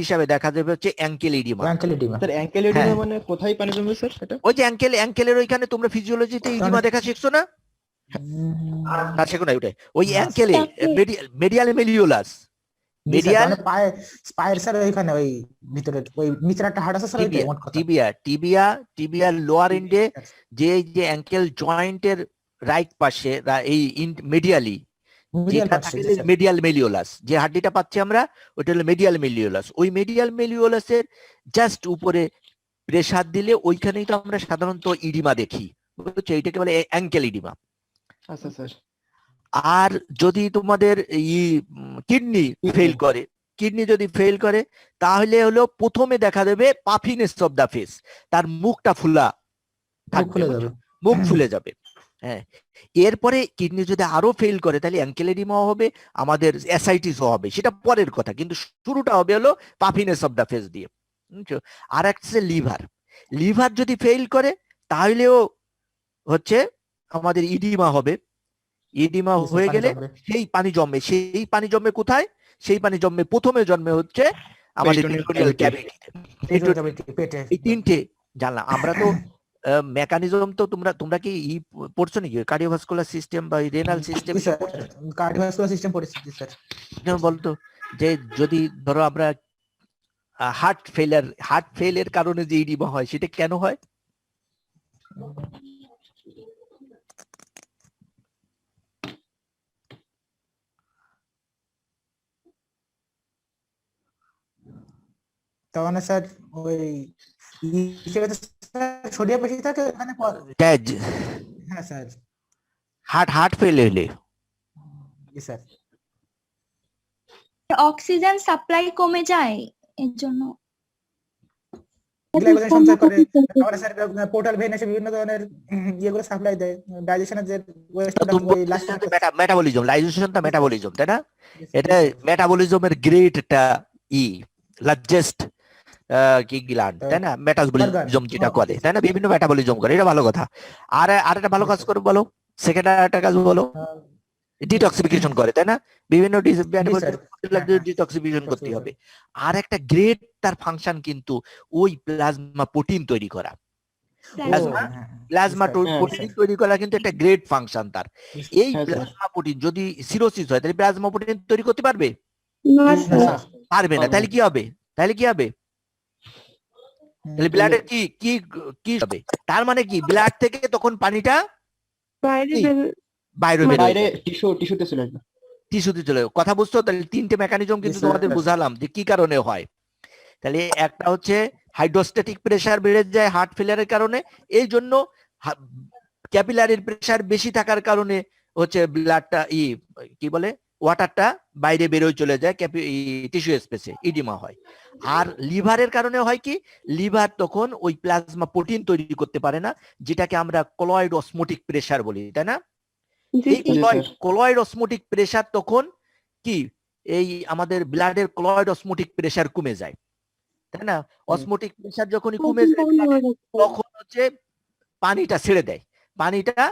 হিসাবে দেখা যাবে হচ্ছে ankle oedema. Sir ankle oedema মানে কোথায় পানি জমবে স্যার সেটা? ওই যে অ্যাঙ্কেলের ওইখানে তোমরা ফিজিওলজিতে ইডিমা দেখা শিখছো না? না শেখো না ওইটাই, ওই অ্যাঙ্কেলে মেডিয়াল মেলিওলাস, মেডিয়াল পায়ের স্যার ওইখানে ওই ভিতরে ওই নিচের একটা হাড় আছে স্যার, ওইটাই মোট কথা। টিবিয়া লোয়ার এন্ডে যে অ্যাঙ্কেল জয়েন্টের রাইট পাশে এই মেডিয়ালি যেটা থাকে মেডিয়াল মেলিওলাস, যে হাড্ডিটা পাচ্ছি আমরা ওটা হলো মেডিয়াল মেলিওলাস। ওই মেডিয়াল মেলিওলাসের জাস্ট উপরে প্রেসার দিলে ওইখানেই তো আমরা সাধারণত ইডিমা দেখি, বুঝছো? এইটাকে বলে অ্যাঙ্কেল ইডিমা। আচ্ছা স্যার। আর যদি তোমাদের কিডনি ফেল করে, কিডনি যদি ফেল করে তাহলে হলো প্রথমে দেখা দেবে পাফিনেস অফ দা ফেস, তার মুখটা ফুলা থাকবে, মুখ ফুলে যাবে। হ্যাঁ, এরপরে কিডনি যদি আরো ফেল করে তাহলে অ্যাঙ্কেল এডিমা হবে, আমাদের অ্যাসাইটিস হবে, সেটা পরের কথা, কিন্তু শুরুটা হবে হলো পাফিনেস অফ দা ফেস দিয়ে, বুঝছো? আর একটা লিভার যদি ফেল করে তাহলেও হচ্ছে আমাদের ইডিমা হবে। ইডিমা হয়ে গেলে সেই পানি জমে কোথায়? সেই পানি জমে প্রথমে জন্মে হচ্ছে আমাদের পেরিটোনিয়াল ক্যাভিটিতে। এই তিনটে জানলাম আমরা তো মেকানিজম। তো তোমরা কি পড়ছো নাকি কার্ডিওভাস্কুলার সিস্টেম বা রেনাল সিস্টেম? কার্ডিওভাস্কুলার সিস্টেম পড়েছি স্যার। বলতো যে যদি ধরো আমরা হার্ট ফেলের কারণে যে ইডিমা হয় সেটা কেন হয়? তাহলে স্যার ওই সোডিয়াম বেশি থাকে ওখানে। হ্যাঁ স্যার, হার্ট ফেল হলে স্যার অক্সিজেন সাপ্লাই কমে যায়, এর জন্য সঞ্চয় করে। তাহলে স্যার পোর্টাল ভেন এসে বিভিন্ন ধরনের ইয়েগুলো সাপ্লাই দেয় ডাইজেশনের যে মেটাবলিজম, লাইজেশনটা মেটাবলিজম, তাই না? এটা মেটাবলিজমের গ্রেট একটা লার্জেস্ট কি গ্ল্যান্ড, তাই না? মেটাবলিজম যেটা করে, তাই না? বিভিন্ন মেটাবলিজম করে, এটা ভালো কথা। আর একটা ভালো কাজ করে বলো, সেকেন্ড একটা কাজ বলো, ডিটক্সিফিকেশন করে, তাই না? বিভিন্ন ডিটক্সিফিকেশন করতে হবে। আর একটা গ্রেট তার ফাংশন কিন্তু ওই প্লাজমা প্রোটিন তৈরি করা, প্লাজমা প্রোটিন তৈরি করা কিন্তু একটা গ্রেট ফাংশন তার। এই প্লাজমা প্রোটিন যদি সিরোসিস হয় তাহলে প্লাজমা প্রোটিন তৈরি করতে পারবে? পারবে না। তাহলে কি হবে? তাহলে ব্লাডের কি হবে? তার মানে কি ব্লাড থেকে তখন পানিটা বাইরে টিস্যুতে চলে। কথা বুঝছো? তাহলে তিনটে মেকানিজম কিন্তু তোমাদের বুঝালাম যে কি কারণে হয়। তাহলে একটা হচ্ছে হাইড্রোস্ট্যাটিক প্রেসার বেড়ে যায় হার্ট ফেলিয়ারের কারণে, এই জন্য ক্যাপিলারির প্রেসার বেশি থাকার কারণে হচ্ছে ব্লাডটা কি বলে ওয়াটারটা বাইরে বেরোয় চলে যায়, টিস্যু স্পেসে ইডিমা হয়। আর লিভারের কারণে হয় কি, লিভার তখন ওই প্লাজমা প্রোটিন তৈরি করতে পারে না, যেটাকে আমরা কলয়েড অসমোটিক প্রেসার বলি, তাই না? এই কলয়েড অসমোটিক প্রেসার তখন কি এই আমাদের ব্লাডের কলয়েড অসমোটিক প্রেসার কমে যায়, তাই না? অসমোটিক প্রেসার যখনই কমে যায় তখন হচ্ছে পানিটা ছেড়ে দেয়, পানিটা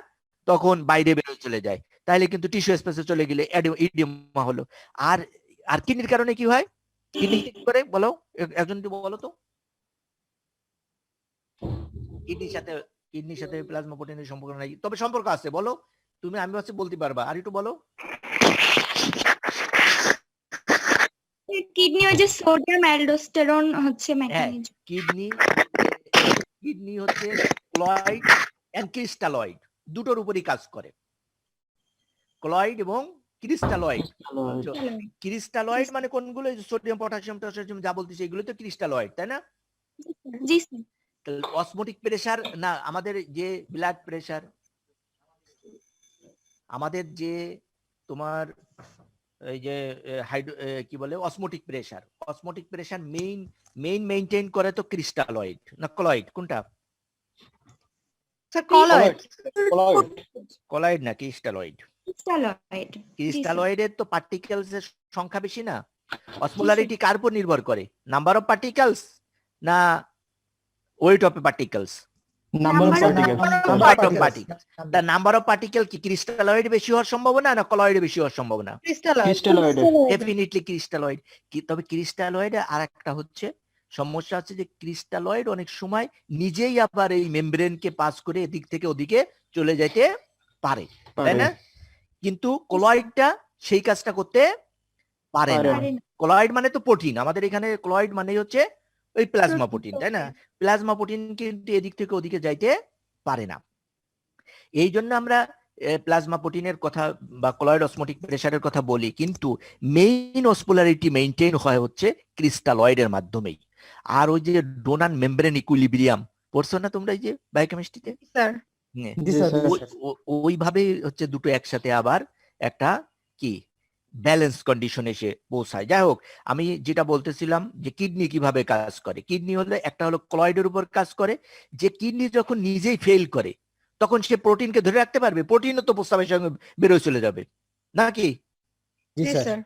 তখন বাইরে বেরোয় চলে যায়, তাহলে কিন্তু টিস্যু স্পেসে চলে গেলে ইডিমা হলো। আর আর কিডনির কারণে কি হয়? কিডনি কি করে বলো, একজন বলো তো। কিডনির সাথে প্লাজমা প্রোটিনের সম্পর্ক নাই, তবে সম্পর্ক আছে, বলো তুমি। আমি হচ্ছে বলতে পারবা, আর একটু বলো। কিডনি ওই যে সোডিয়াম অ্যালডোস্টেরন হচ্ছে মেকানিজম। কিডনি হচ্ছে ক্লয়েড এন্ড ক্রিস্টালয়েড দুটোর উপরই কাজ করে, ক্লয়েড এবং ক্রিস্টালয়েড। ক্রিস্টালয়েড মানে কোনগুলো? সোডিয়াম পটাশিয়াম যা বলতেছি এগুলো তো ক্রিস্টালয়েড, তাই না? জি স্যার। অসমোটিক প্রেসার না, আমাদের যে ব্লাড প্রেসার, আমাদের যে তোমার এই যে কি বলে অসমোটিক প্রেসার মেইনটেইন করে তো ক্রিস্টালয়েড না ক্লয়েড? কোনটা? কলয়েড না ক্রিস্টালয়েড? ক্রিস্টালয়েডের তো পার্টিকেলস এর সংখ্যা বেশি না? অসমোলারিটি কার উপর নির্ভর করে? নাম্বার অফ পার্টিকেলস না weight of particles? Number of Number of particle Number of particles. The number of particle কি ক্রিস্টালয়েড বেশি হওয়ার সম্ভাবনা না কলয়েড বেশি হওয়ার সম্ভাবনা? Crystalloid definitely crystalloid. তবে ক্রিস্টালয়েডে আর একটা হচ্ছে সমস্যা আছে যে ক্রিস্টালয়েড অনেক সময় নিজেই আবার এই মেমব্রেনকে পাস করে এদিক থেকে ওদিকে চলে যেতে পারে, তাই না? কিন্তু কলয়েডটা সেই কাজটা করতে পারে না। পারে না। কলয়েড মানে তো প্রোটিন, আমাদের এখানে কলয়েড মানে হচ্ছে ওই প্লাজমা প্রোটিন, তাই না? প্লাজমা প্রোটিন কিন্তু এদিক থেকে ওদিকে যাইতে পারে না। এই জন্য আমরা প্লাজমা প্রোটিনের কথা বা কলয়েড অসমোটিক প্রেসারের কথা বলি, কিন্তু মেইন অসমোলারিটি মেইনটেইন হয় হচ্ছে ক্রিস্টালয়েডের মাধ্যমেই। আর ওই যে ডোনার মেমব্রেন ইকুইলিব্রিয়াম পড়ছো না তোমরা এই যে বায়োকেমিস্ট্রিতে? স্যার জি স্যার, জি স্যার। ওইভাবে হচ্ছে দুটো একসাথে আবার একটা কি ব্যালেন্স কন্ডিশন এসে পৌঁছায়। যাই হোক, আমি যেটা বলতেছিলাম যে কিডনি কিভাবে কাজ করে, কিডনি হলে একটা হলো কলয়েডের উপর কাজ করে, যে কিডনি যখন নিজেই ফেল করে তখন সে প্রোটিনকে ধরে রাখতে পারবে? প্রোটিনও তো প্রস্রাবের সঙ্গে বেরোয় চলে যাবে নাকি? জি স্যার।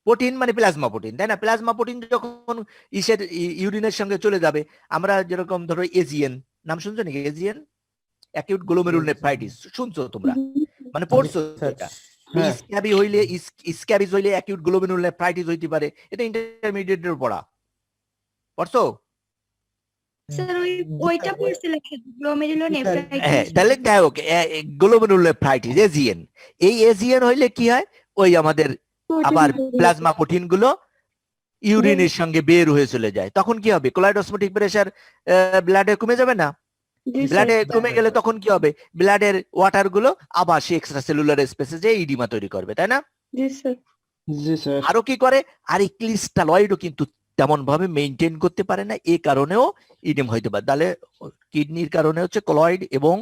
প্রোটিন মানে প্লাজমা প্রোটিন, তাই না? প্লাজমা প্রোটিন যখন ইউরিনের সঙ্গে চলে যাবে, আমরা যেরকম ধরো এজিএন নাম শুনছো নাকি? এজিএন অ্যাকিউট গ্লোমেরুল নেফ্রাইটিস শুনছো তোমরা, মানে পড়ছো স্যার। এটা? হ্যাঁ। স্ক্যাবি হইলে স্ক্যাবিজ হইলে অ্যাকিউট গ্লোমেরুল নেফ্রাইটিস হইতে পারে, এটা ইন্টারমিডিয়েটের পড়া, পড়ছো? স্যার ওইটা পড়ছিলাম গ্লোমেরুলার হ্যাঁ, নেফ্রাইটিস। তাহলে যাই হোক, গ্লোমেরুল নেফ্রাইটিস এজিএন, এই এজিএন হইলে কি হয়, ওই আমাদের আবার প্লাজমা প্রোটিন গুলো ইউরিনের সঙ্গে বের হয়ে চলে যায়, তখন কি হবে? কলয়েড অসমোটিক প্রেসার ব্লাডে কমে যাবে না? ব্লাডে কমে গেলে তখন কি হবে? ব্লাডের ওয়াটার গুলো আবার সে এক্সট্রা সেলুলার স্পেসে যে ইডিমা তৈরি করবে, তাই না? জি স্যার আরো কি করে? আর এই ক্রিস্টালয়েডও কিন্তু তেমন ভাবে মেইনটেইন করতে পারে না, এই কারণেও ইডিম হইতে পারে। তাহলে কিডনির কারণে হচ্ছে কলয়েড এবং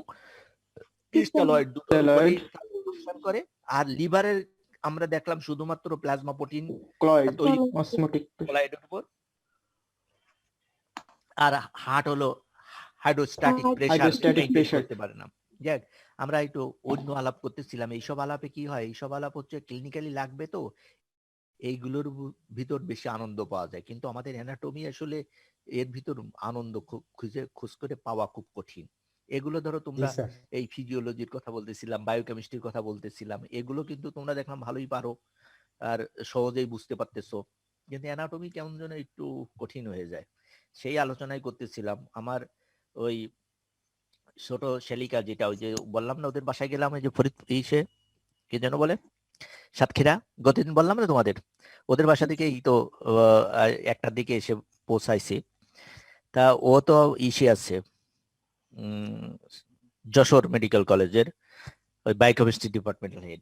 ক্রিস্টালয়েড দুটোর উপরেই function করে। আর লিভারের আমরা দেখলাম শুধুমাত্র প্লাজমা প্রোটিন ক্লয়েড তৈরি অসমোটিক কলয়েডের উপর, আর হার্ট হলো হাইড্রোস্ট্যাটিক প্রেসার Hydrostatic pressure। করতে পারে না। যাক, আমরা একটু অন্য আলাপ করতেছিলাম। এইসব আলাপে কি হয়, এইসব আলাপ হচ্ছে ক্লিনিক্যালি লাগবে, তো এইগুলোর ভিতর বেশি আনন্দ পাওয়া যায়, কিন্তু আমাদের অ্যানাটমি আসলে এর ভিতর আনন্দ খুব খোঁজ করে পাওয়া খুব কঠিন। এগুলো ধরো জি তোমরা স্যার। এই ফিজিওলজির কথা বলতেছিলাম, বায়োকেমিস্ট্রির কথা বলতেছিলাম, এগুলো কিন্তু তোমরা দেখলাম ভালোই পারো আর সহজেই বুঝতে পারতেছো, কিন্তু অ্যানাটমি কেমন যেন একটু কঠিন হয়ে যায়। সেই আলোচনাই করতেছিলাম। আমার ওই ছোট শালিকা, যেটা ওই যে বললাম না ওদের বাসায় গেলাম, ওই যে ফরিদ ইসে কি যেন বলে সাতক্ষীরা, গতদিন বললাম না তোমাদের, ওদের বাসা থেকে এই তো একটার দিকে এসে পৌঁছাইছি। তা ও তো ইসে আছে যশোর মেডিকেল কলেজের ওই বায়োকেমিস্ট্রি ডিপার্টমেন্টাল হেড।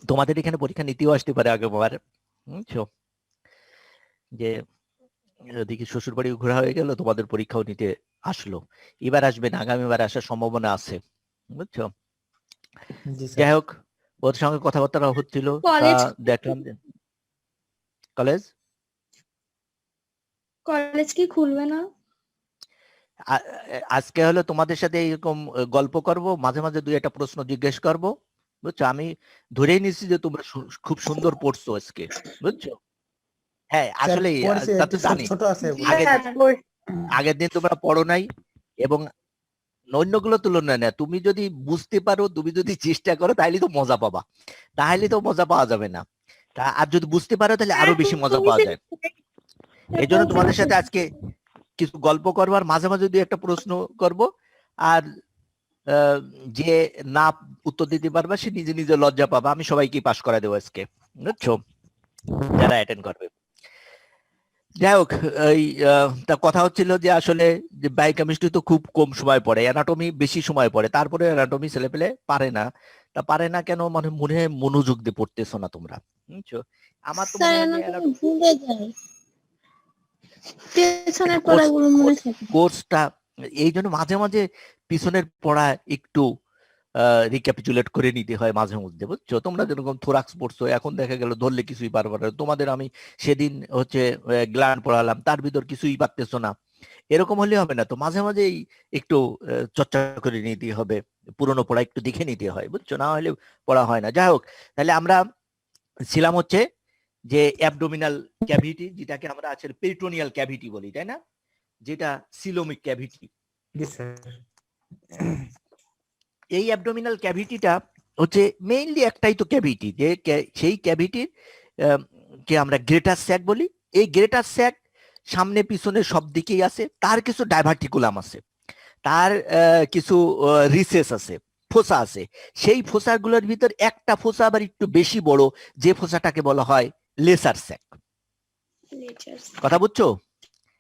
তোমাদের এখানে পরীক্ষা নিতেও আসতে পারে আগেবার, বুঝছো, যে ওদিকে শ্বশুর বাড়ি ঘোরা হয়ে গেল, তোমাদের পরীক্ষাও নিতে আসলো। এবার আসবে না, আগামীবার আসার সম্ভাবনা আছে, বুঝছো। জি যাই স্যার। হোক, ওর সঙ্গে কথাবার্তা হচ্ছিল, তা কলেজ দেখলাম যে কলেজ কলেজ কি খুলবে না? আজকে হলো তোমাদের সাথে এরকম গল্প করব, মাঝে মাঝে দুই একটা প্রশ্ন জিজ্ঞেস করব, বুঝছো। আমি ধরেই নিচ্ছি যে তোমরা খুব সুন্দর পড়ছো আজকে, বুঝছো। হ্যাঁ, আসলে পড়ছি, তা তো একটু জানি ছোট আছে। আগের দিন তোমরা পড়ো নাই, এবং অন্যগুলো তুলনায় না, তুমি যদি বুঝতে পারো, তুমি যদি চেষ্টা করো, তাহলে তো মজা পাবা, তাহলে তো মজা পাওয়া যাবে না। আর যদি বুঝতে পারো তাহলে আরো বেশি মজা পাওয়া যায়। এই জন্য তোমাদের সাথে আজকে কিছু গল্প করবো, আর মাঝে মাঝে দুই একটা প্রশ্ন করব, আর যে না উত্তর দিতে পারবে সে নিজে নিজে লজ্জা পাবা। আমি সবাইকে পাস করা দেবো আজকে, বুঝছো, যারা অ্যাটেন্ড করবে। যাই হোক, এই তা কথা হচ্ছিল যে আসলে যে বায়োকেমিস্ট্রি তো খুব কম সময় পড়ে, অ্যানাটমি বেশি সময় পড়ে, তারপরে অ্যানাটমি ছেলে পেলে পারে না। তা পারে না কেন, মানে মনে হয় মনোযোগ দিয়ে পড়তেছো না তোমরা, বুঝছো। আমার তো মনে হয় যে ভুলে যাই, পেছনের পড়াগুলো মনে থাকে। কোর্সটা এই জন্য মাঝে মাঝে পিছনের পড়া একটু রিক্যাপিচুলেট করে নিতে হয় মাঝে মধ্যে, বুঝছো। তোমরা যেরকম থোরাক্স পড়ছো, এখন দেখা গেল ধরলে কিছুই পারবে না। তোমাদের আমি সেদিন হচ্ছে গ্ল্যান্ড পড়ালাম, তার ভিতর কিছুই পারতেছো না, এরকম হলে হবে না। তো মাঝে মাঝে একটু চর্চা করে নিতে হবে, পুরনো পড়া একটু দেখে নিতে হয়, বুঝছো, না হলে পড়া হয় না। যাই হোক, তাহলে আমরা ছিলাম হচ্ছে যে অ্যাবডোমিনাল ক্যাভিটি, যেটাকে আমরা আছে পেরিটোনিয়াল ক্যাভিটি বলি, তাই না? যেটা সিলোমিক ক্যাভিটি। জি স্যার। এই অ্যাবডোমিনাল ক্যাভিটিটা হচ্ছে মেইনলি একটাই তো ক্যাভিটি, যে সেই ক্যাভিটির কে আমরা গ্রেটার স্যাক বলি। এই গ্রেটার স্যাক সামনে পিছনে সব দিকেই আছে, তার কিছু ডাইভার্টিকুলাম আছে, তার কিছু রিসেস আছে, ফোসা আছে। সেই ফোসাগুলোর ভিতর একটা ফোসা আবার একটু বেশি বড়, যে ফোসাটাকে বলা হয় লেসার স্যাক। কথা বুঝছো?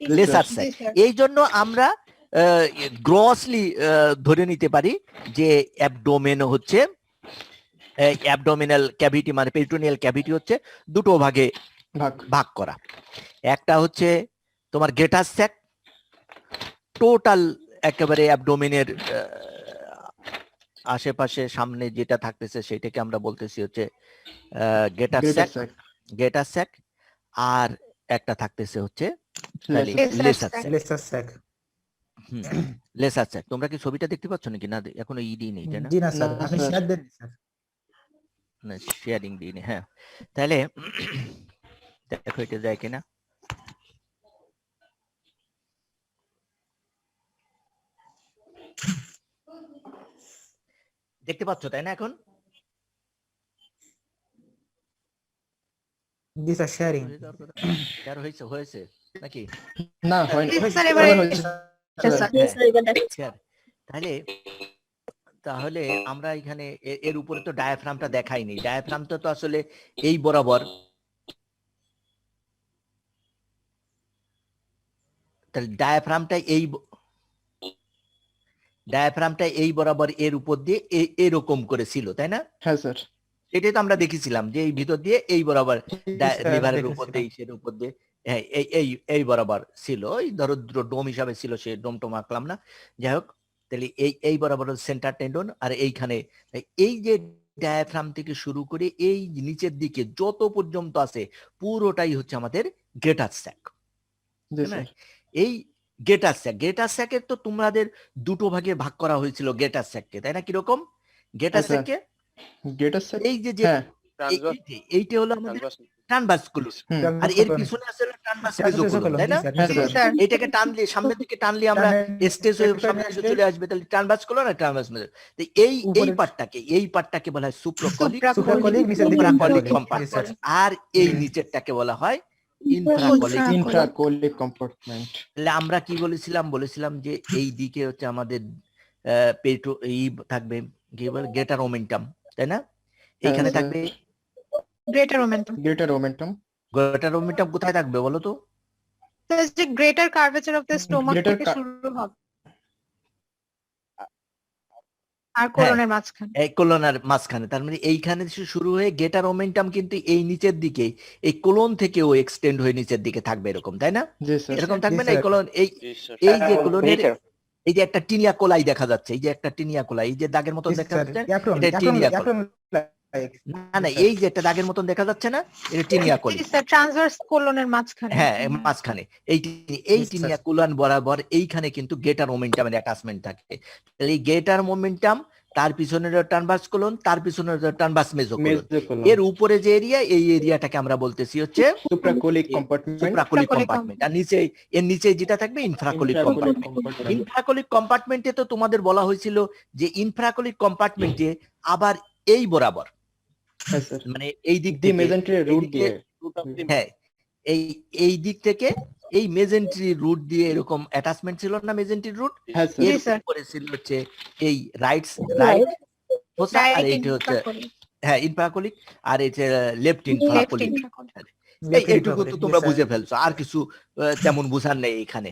Lesser sac. এই জন্য আমরা গ্রসলি ধরে নিতে পারি যে অ্যাবডোমেন হচ্ছে, অ্যাবডোমিনাল ক্যাভিটি মানে পেরিটোনিয়াল ক্যাভিটি হচ্ছে দুটো ভাগে ভাগ করা। একটা হচ্ছে তোমার গ্রেটার স্যাক, টোটাল একেবারে অ্যাবডোমেনের আশেপাশে সামনে যেটা থাকতেছে সেটাকে আমরা বলতেছি হচ্ছে গ্রেটার স্যাক, গ্রেটার স্যাক। আর একটা থাকতেছে হচ্ছে lesser sac. Lesser sac. Lesser sac. তোমরা কি ছবিটা দেখতে পাচ্ছ নাকি? না, এখনো ইডি নেই, তাই না? জি না স্যার, আপনি শেয়ার দেন স্যার। না, শেয়ারিং দিইনি। হ্যাঁ, তাহলে দেখো এটা যায় কিনা। দেখতে পাচ্ছ তাই না এখন? জি স্যার, শেয়ারিং। শেয়ার হয়েছে নাকি? না হয়নি। তাহলে তাহলে আমরা এখানে এর উপরে তো ডায়াফ্রামটা দেখাইনি। ডায়াফ্রামটা তো আসলে এই বরাবর, তাহলে ডায়াফ্রামটা এই বরাবর এর উপর দিয়ে এরকম করে ছিল, তাই না? হ্যাঁ স্যার। এটাই তো আমরা দেখেছিলাম যে এই ভিতর দিয়ে এই বরাবর লিভারের উপর দিয়ে, সের উপর দিয়ে, হ্যাঁ এই বরাবর ছিল। এই ধরো দুটো ডোম হিসাবে ছিল, সে ডোম টোম আঁকলাম না, যাই হোক। তাহলে এই বরাবর সেন্টার টেন্ডন, আর এইখানে এই যে ডায়াফ্রাম থেকে শুরু করে এই নিচের দিকে যত পর্যন্ত আছে পুরোটাই হচ্ছে আমাদের গ্রেটার স্যাক। এই গ্রেটার স্যাকের তো তোমাদের দুটো ভাগে ভাগ করা হয়েছিল গ্রেটার স্যাককে, তাই না? কিরকম গ্রেটার স্যাককে? এই যে এইটা হলো আমাদের ট্রান্সভার্সকুলাস, আর এর পিছনে আছে ট্রান্সভার্স মেসোকুলাম, তাই না? এটাকে টানলে সামনের দিকে টানলে আমরা স্টেজ হয়ে সামনে এসে চলে আসবে, তাহলে ট্রান্সভার্সকুলার আর ট্রান্সভার্স মেসো। তো এই পার্টটাকে বলা হয় সুপ্রাকলিক কম্পার্টমেন্ট, আর এই নিচেরটাকে বলা হয় ইনফ্রাকলিক কম্পার্টমেন্ট। তাহলে আমরা কি বলেছিলাম যে এই দিকে হচ্ছে আমাদের পেটো এই থাকবে কি বলে গ্রেটার ওমেন্টাম, তাই না? এখানে থাকবে গ্রেটার ওমেন্টাম কোথায় থাকবে বলো তো? যে greater curvature of the stomach থেকে শুরু হবে আর কোলনের মাঝখানে, এই কোলনের মাঝখানে। তার মানে এইখানে শুরু হয়ে গ্রেটার ওমেন্টাম কিন্তু এই নিচের দিকে, এই কোলন থেকেও এক্সটেন্ড হয়ে নিচের দিকে থাকবে, এরকম, তাই না? এরকম থাকবে না? এই কোলন, এই যে কোলনের এই যে একটা টিনিয়া কোলাই দেখা যাচ্ছে, এই যে একটা টিনিয়া কোলাই, এই যে দাগের মতন দেখা যাচ্ছে, এটা টিনিয়া কোলাই। না, এই যে একটা দাগের মতন দেখা যাচ্ছে না, এটা টিনিয়া কোলাই, ট্রান্সভার্স কোলনের মাঝখানে। হ্যাঁ, মাঝখানে এই টিনিয়া কোলন বরাবর এইখানে কিন্তু গ্রেটার মোমেন্টামের অ্যাটাচমেন্ট থাকে। তাহলে এই গ্রেটার মোমেন্টাম, তার পিছনের ট্রান্সভার্স কোলন, তার পিছনের ট্রান্সভার্স মেসোকোলন, এর উপরে যে এরিয়া, এই এরিয়াটাকে আমরা বলতেছি হচ্ছে সুপ্রাকলিক কম্পার্টমেন্ট, আর নিচে এর নিচে যেটা থাকবে ইনফ্রাকলিক কম্পার্টমেন্ট। ইনফ্রাকলিক কম্পার্টমেন্টে তো তোমাদের বলা হয়েছিল যে ইনফ্রাকলিক কম্পার্টমেন্টে আবার এই বরাবর, মানে এই দিক দিয়ে মেজেন্ট্রি রুট দিয়ে, হ্যাঁ এই দিক থেকে এই মেজেন্ট্রি রুট দিয়ে এরকম অ্যাটাচমেন্ট ছিল না, মেজেন্ট্রি রুট, এর উপরে ছিল হচ্ছে এই রাইট ফোসা, আর এইটা হচ্ছে হ্যাঁ ইনফ্রাকলিক, আর এটা লেফট ইনফ্রাকলিক। এইটুকু তো তোমরা বুঝে ফেলছো, আর কিছু তেমন বুঝার নেই এখানে।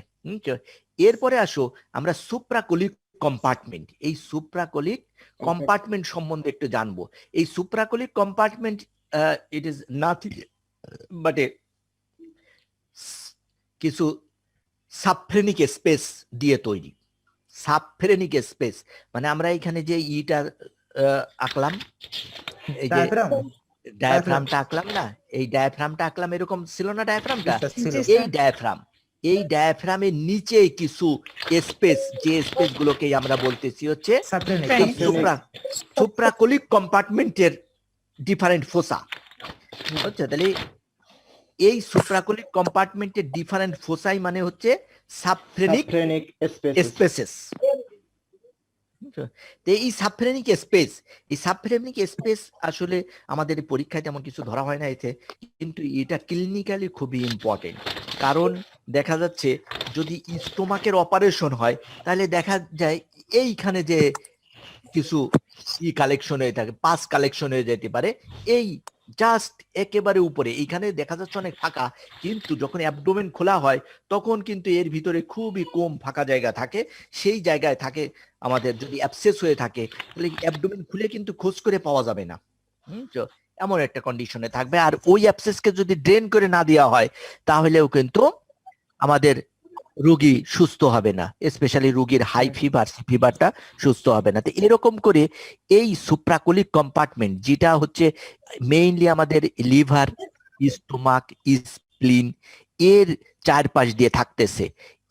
এরপরে আসো আমরা সুপ্রাকলিক কম্পার্টমেন্ট। এই সুপ্রাকলিক কম্পার্টমেন্ট সম্বন্ধে একটু জানবো। এই supracolic compartment it is nothing but কিছু সাবফ্রেনিক স্পেস দিয়ে তৈরি। সাবফ্রেনিক স্পেস মানে আমরা এখানে যে ইটা আঁকলাম, এই যে ডায়াফ্রামটা আঁকলাম না, এই ডায়াফ্রামটা আঁকলাম, এরকম ছিল না ডায়াফ্রামটা? এই ডায়াফ্রামের নিচে কিছু স্পেস, যে স্পেস গুলোকে আমরা বলতেছি হচ্ছে সুপ্রাকলিক কম্পার্টমেন্টের ডিফারেন্ট ফোসা। হচ্ছে তাহলে এই সুপ্রাকুলিক কম্পার্টমেন্টের ডিফারেন্ট ফোসাই মানে হচ্ছে সাবফ্রেনিক সাবফ্রেনিক স্পেস স্পেসেস। তো এই সাবফ্রেনিক স্পেস আসলে আমাদের পরীক্ষায় তেমন কিছু ধরা হয় না এতে, কিন্তু এটা ক্লিনিক্যালি খুবই ইম্পর্টেন্ট। কারণ দেখা যাচ্ছে যদি স্টোমাকের অপারেশন হয় তাহলে দেখা যায় এইখানে যে কিছু কালেকশন হয়ে থাকে, পাস কালেকশন হয়ে যেতে পারে এই জাস্ট একেবারে উপরে, এইখানে দেখা যাচ্ছে অনেক ফাঁকা, কিন্তু যখন অ্যাবডোমেন খোলা হয় তখন কিন্তু এর ভিতরে খুবই কম ফাঁকা জায়গা থাকে। সেই জায়গায় থাকে আমাদের যদি অ্যাবসেস হয়ে থাকে তাহলে অ্যাবডোমেন খুলে কিন্তু খোঁজ করে পাওয়া যাবে না। তো এমন একটা কন্ডিশনে থাকবে। আর ওই অ্যাবসেসকে যদি ড্রেন করে না দেওয়া হয় তাহলেও কিন্তু আমাদের রোগী সুস্থ হবে না, স্পেশালি রোগীর হাই ফিভারটা সুস্থ হবে না। তো এরকম করে এই সুপ্রাকুলিক কম্পার্টমেন্ট যেটা হচ্ছে মেইনলি আমাদের লিভার, স্টোমাক, স্প্লিন এর চারপাশ দিয়ে থাকতেছে,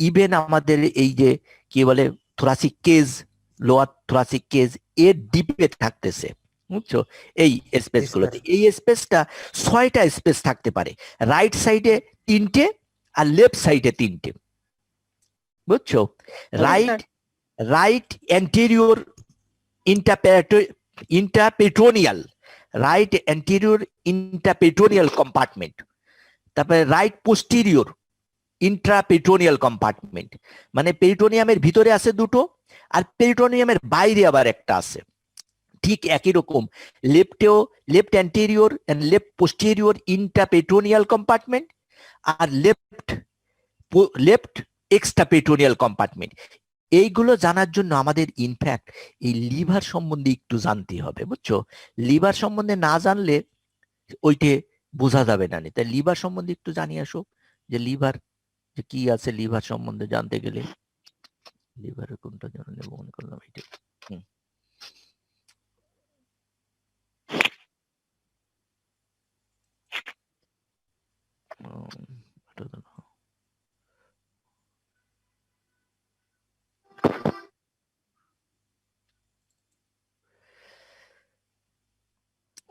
ইভেন আমাদের এই যে কি বলে thoracic cage, lower thoracic cage এর ডিপে থাকতেছে, বুঝছো এই স্পেস গুলোতে। এই স্পেসটা 6টা স্পেস থাকতে পারে, রাইট সাইডে 3টে আর লেফট সাইডে 3টে, বুঝছো? Right anterior intraperitoneal, right anterior intraperitoneal compartment, তারপরে রাইট পোস্টেরিয়র ইন্ট্রাপেট্রোনিয়াল কম্পার্টমেন্ট, মানে পেরিটোনিয়ামের ভিতরে আছে দুটো আর পেরিটোনিয়ামের বাইরে আবার একটা আছে। ঠিক একই রকম left anterior and left posterior intraperitoneal compartment আর লেফট এক্সট্রাপেট্রোনিয়াল কম্পার্টমেন্ট। এইগুলো জানার জন্য আমাদের ইনফ্যাক্ট এই লিভার সম্বন্ধে একটু জানতে হবে, বুঝছো? লিভার সম্বন্ধে না জানলে ওইটে বোঝা যাবে না। তাই লিভার সম্বন্ধে একটু জানিয়ে আসো যে লিভার যে কি আছে, লিভার সম্বন্ধে জানতে গেলে লিভারের কোনটা জানলে মনে করলাম এটা।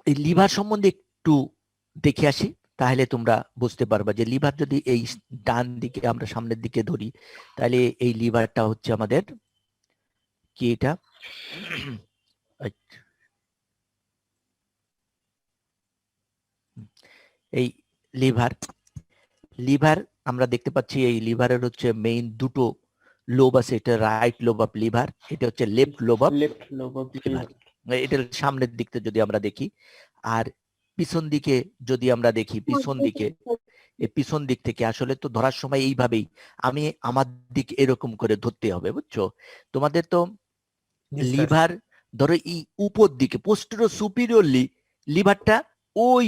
এই লিভার সম্বন্ধে একটু দেখে আসি, তাহলে তোমরা বুঝতে পারবা যে লিভার যদি এই ডান দিকে আমরা সামনের দিকে ধরি তাহলে এই লিভারটা হচ্ছে আমাদের কি, এটা এই লিভার আমরা দেখতে পাচ্ছি। এই লিভারের হচ্ছে মেইন দুটো লোব আছে, এটা রাইট লোব অফ লিভার, এটা হচ্ছে লেফট লোব অফ লিভার। এটার সামনের দিকতে যদি আমরা দেখি, আর পিছন দিকে যদি আমরা দেখি, পিছন দিক থেকে আসলে তো ধরার সময় এইভাবেই আমি আমার দিক এরকম করে ধরতে হবে, বুঝছো? তোমাদের তো লিভার ধরো এই উপর দিকে পোস্টেরিয়র সুপিরিয়রলি লিভারটা ওই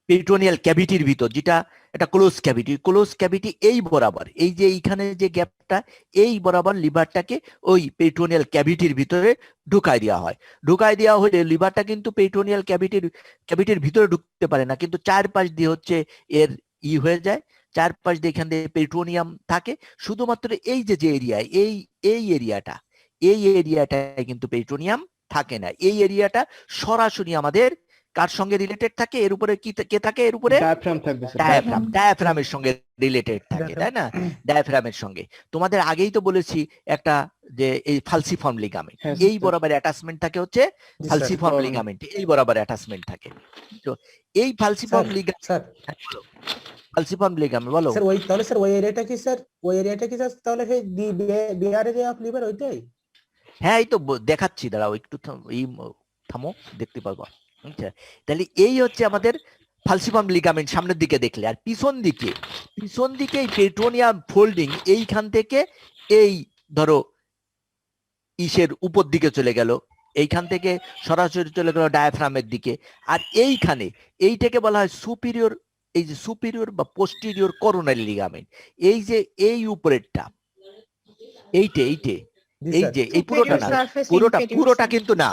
পেরিটোনিয়াল ক্যাভিটির ভিতর, যেটা একটা ক্লোজ ক্যাভিটি এই বরাবর, এই যে এইখানে যে গ্যাপটা এই বরাবর লিভারটাকে ওই পেরিটোনিয়াল ক্যাভিটির ভিতরে ঢুকাই দেওয়া হলে লিভারটা কিন্তু পেরিটোনিয়াল ক্যাভিটির ভিতরে ঢুকতে পারে না, কিন্তু চারপাশ দিয়ে হচ্ছে এর হয়ে যায়, চারপাশ দিয়ে এখান দিয়ে পেরিটোনিয়াম থাকে। শুধুমাত্র এই যে এরিয়ায় এই এরিয়াটায় কিন্তু পেরিটোনিয়াম থাকে না। এই এরিয়াটা সরাসরি আমাদের কার সঙ্গে রিলেটেড থাকে? এর উপরে কে থাকে? এর উপরে ডায়াফ্রামের সঙ্গে রিলেটেড থাকে, তাই না? ডায়াফ্রামের সঙ্গে তোমাদের আগেই তো বলেছি একটা যে এই ফালসিফর্ম লিগামেন্ট এই বরাবর অ্যাটাচমেন্ট থাকে, হচ্ছে ফালসিফর্ম লিগামেন্ট এই বরাবর অ্যাটাচমেন্ট থাকে। তো এই ফালসিফর্ম লিগামেন্ট বলো স্যার, ওই তাহলে স্যার ওই এরিয়াটা কি স্যার তাহলে সেই বিআরএ অফ লিভার ওইটাই? হ্যাঁ, এই তো দেখাচ্ছি, দাঁড়াও একটু থামো, দেখতে পারবো। আচ্ছা, তাহলে এই হচ্ছে আমাদের ফালসিফর্ম লিগামেন্ট সামনের দিকে দেখলে। আর পিছন দিকে এই পেরিটোনিয়াম ফোল্ডিং এইখান থেকে এই ধরো ইসের উপর দিকে চলে গেল, এইখান থেকে সরাসরি চলে গেল ডায়াফ্রামের দিকে। আর এইটাকে বলা হয় সুপিরিয়র, এই যে সুপিরিয়র বা পোস্টেরিয়র করোনারি লিগামেন্ট। এই যে এই উপরেরটা এইটে এই যে এই পুরোটা কিন্তু না,